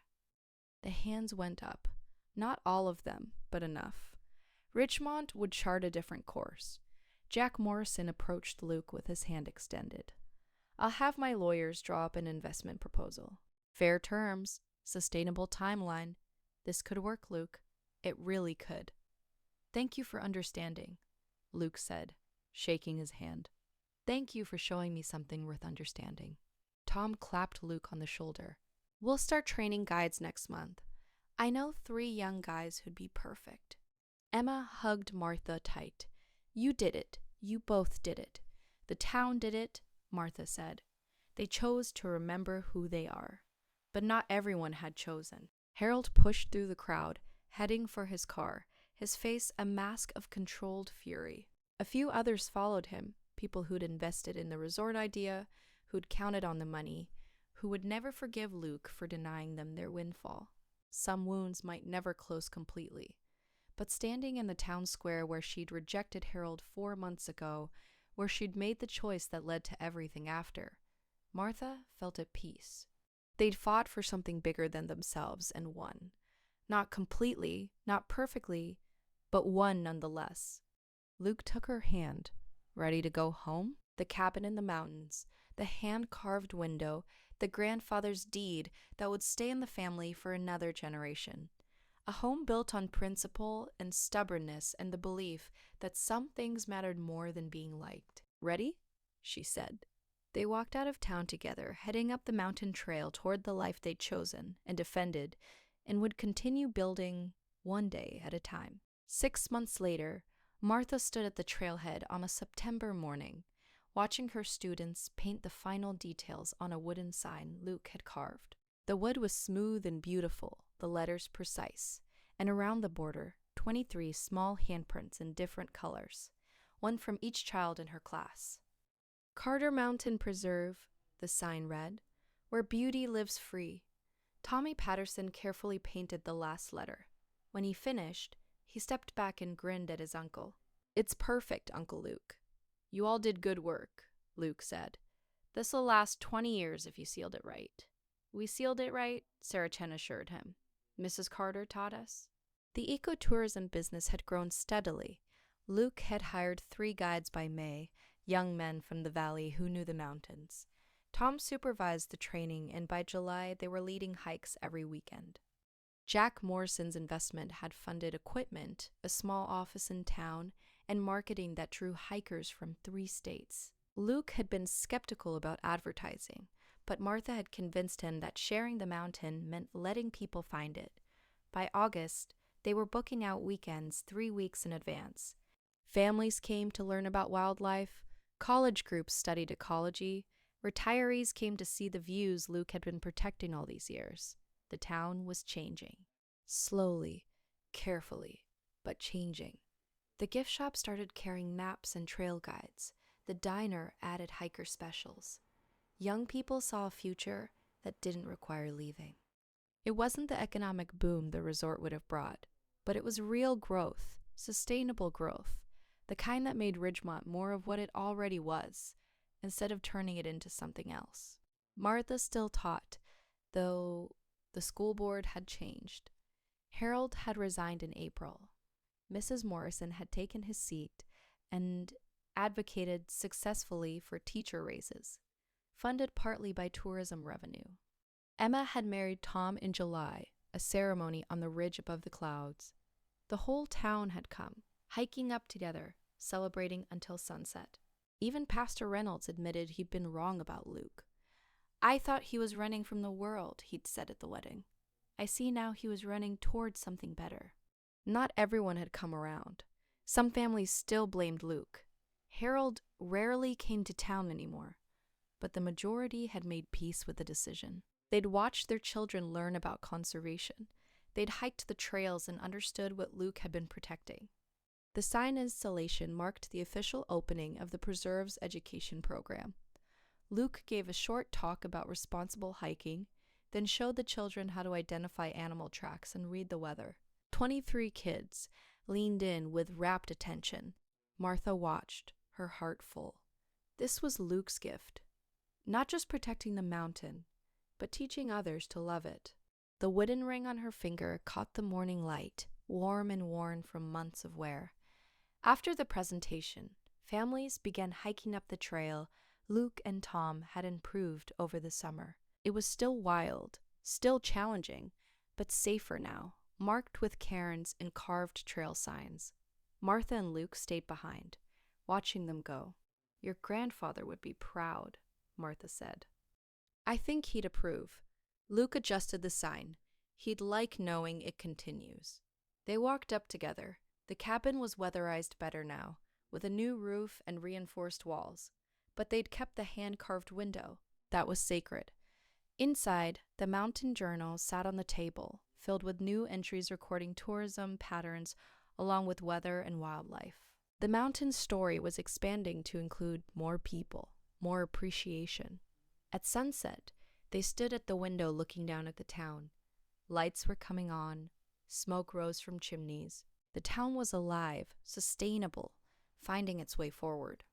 The hands went up. Not all of them, but enough. Ridgemont would chart a different course. Jack Morrison approached Luke with his hand extended. "I'll have my lawyers draw up an investment proposal. Fair terms, sustainable timeline. This could work, Luke. It really could." "Thank you for understanding," Luke said, shaking his hand. "Thank you for showing me something worth understanding." Tom clapped Luke on the shoulder. "We'll start training guides next month. I know 3 young guys who'd be perfect." Emma hugged Martha tight. "You did it. You both did it. The town did it," Martha said. "They chose to remember who they are." But not everyone had chosen. Harold pushed through the crowd, heading for his car, his face a mask of controlled fury. A few others followed him, people who'd invested in the resort idea, who'd counted on the money, who would never forgive Luke for denying them their windfall. Some wounds might never close completely. But standing in the town square where she'd rejected Harold 4 months ago, where she'd made the choice that led to everything after, Martha felt at peace. They'd fought for something bigger than themselves and won. Not completely, not perfectly, but won nonetheless. Luke took her hand. Ready to go home? The cabin in the mountains, the hand-carved window, the grandfather's deed that would stay in the family for another generation. A home built on principle and stubbornness and the belief that some things mattered more than being liked. "Ready?" she said. They walked out of town together, heading up the mountain trail toward the life they'd chosen and defended, and would continue building one day at a time. 6 months later, Martha stood at the trailhead on a September morning, watching her students paint the final details on a wooden sign Luke had carved. The wood was smooth and beautiful, the letters precise, and around the border, 23 small handprints in different colors, one from each child in her class. "Carter Mountain Preserve," the sign read, where beauty lives free. Tommy Patterson carefully painted the last letter. When he finished, he stepped back and grinned at his uncle. "It's perfect, Uncle Luke." "You all did good work," Luke said. "This'll last 20 years if you sealed it right." "We sealed it right," Sarah Chen assured him. "Mrs. Carter taught us." The ecotourism business had grown steadily. Luke had hired 3 guides by May, young men from the valley who knew the mountains. Tom supervised the training, and by July they were leading hikes every weekend. Jack Morrison's investment had funded equipment, a small office in town, and marketing that drew hikers from 3 states. Luke had been skeptical about advertising, but Martha had convinced him that sharing the mountain meant letting people find it. By August, they were booking out weekends 3 weeks in advance. Families came to learn about wildlife, college groups studied ecology, retirees came to see the views Luke had been protecting all these years. The town was changing. Slowly, carefully, but changing. The gift shop started carrying maps and trail guides. The diner added hiker specials. Young people saw a future that didn't require leaving. It wasn't the economic boom the resort would have brought, but it was real growth, sustainable growth, the kind that made Ridgemont more of what it already was, instead of turning it into something else. Martha still taught, though the school board had changed. Harold had resigned in April. Mrs. Morrison had taken his seat and advocated successfully for teacher raises, funded partly by tourism revenue. Emma had married Tom in July, a ceremony on the ridge above the clouds. The whole town had come, hiking up together, celebrating until sunset. Even Pastor Reynolds admitted he'd been wrong about Luke. "I thought he was running from the world," he'd said at the wedding. "I see now he was running towards something better." Not everyone had come around. Some families still blamed Luke. Harold rarely came to town anymore, but the majority had made peace with the decision. They'd watched their children learn about conservation. They'd hiked the trails and understood what Luke had been protecting. The sign installation marked the official opening of the preserve's education program. Luke gave a short talk about responsible hiking, then showed the children how to identify animal tracks and read the weather. 23 kids leaned in with rapt attention. Martha watched, her heart full. This was Luke's gift. Not just protecting the mountain, but teaching others to love it. The wooden ring on her finger caught the morning light, warm and worn from months of wear. After the presentation, families began hiking up the trail Luke and Tom had improved over the summer. It was still wild, still challenging, but safer now, marked with cairns and carved trail signs. Martha and Luke stayed behind, watching them go. "Your grandfather would be proud," Martha said. "I think he'd approve." Luke adjusted the sign. "He'd like knowing it continues." They walked up together. The cabin was weatherized better now, with a new roof and reinforced walls. But they'd kept the hand-carved window. That was sacred. Inside, the mountain journal sat on the table, filled with new entries recording tourism patterns along with weather and wildlife. The mountain's story was expanding to include more people, more appreciation. At sunset, they stood at the window looking down at the town. Lights were coming on, smoke rose from chimneys. The town was alive, sustainable, finding its way forward.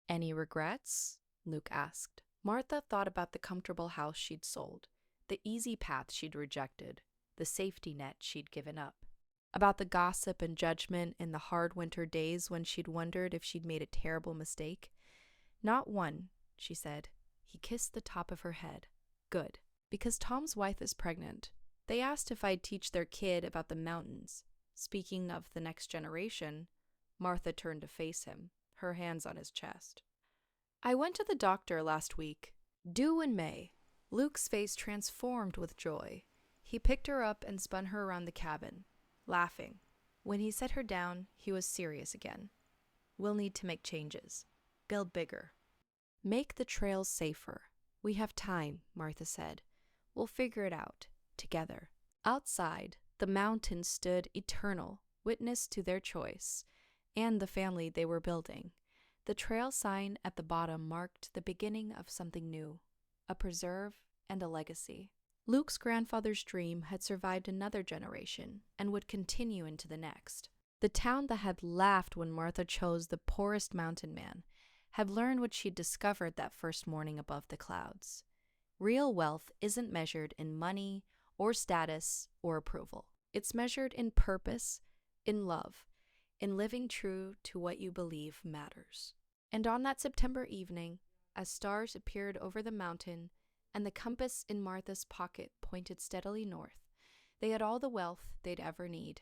"Any regrets?" Luke asked. Martha thought about the comfortable house she'd sold, the easy path she'd rejected, the safety net she'd given up. About the gossip and judgment in the hard winter days when she'd wondered if she'd made a terrible mistake. "Not one," she said. He kissed the top of her head. "Good. Because Tom's wife is pregnant. They asked if I'd teach their kid about the mountains." Speaking of the next generation, Martha turned to face him, her hands on his chest. "I went to the doctor last week. Due in May." Luke's face transformed with joy. He picked her up and spun her around the cabin, laughing. When he set her down, he was serious again. "We'll need to make changes. Build bigger. Make the trails safer. We have time," Martha said. "We'll figure it out, together." Outside, the mountains stood eternal, witness to their choice, and the family they were building. The trail sign at the bottom marked the beginning of something new, a preserve and a legacy. Luke's grandfather's dream had survived another generation and would continue into the next. The town that had laughed when Martha chose the poorest mountain man had learned what she'd discovered that first morning above the clouds. Real wealth isn't measured in money or status or approval. It's measured in purpose, in love, in living true to what you believe matters. And on that September evening, as stars appeared over the mountain and the compass in Martha's pocket pointed steadily north, they had all the wealth they'd ever need.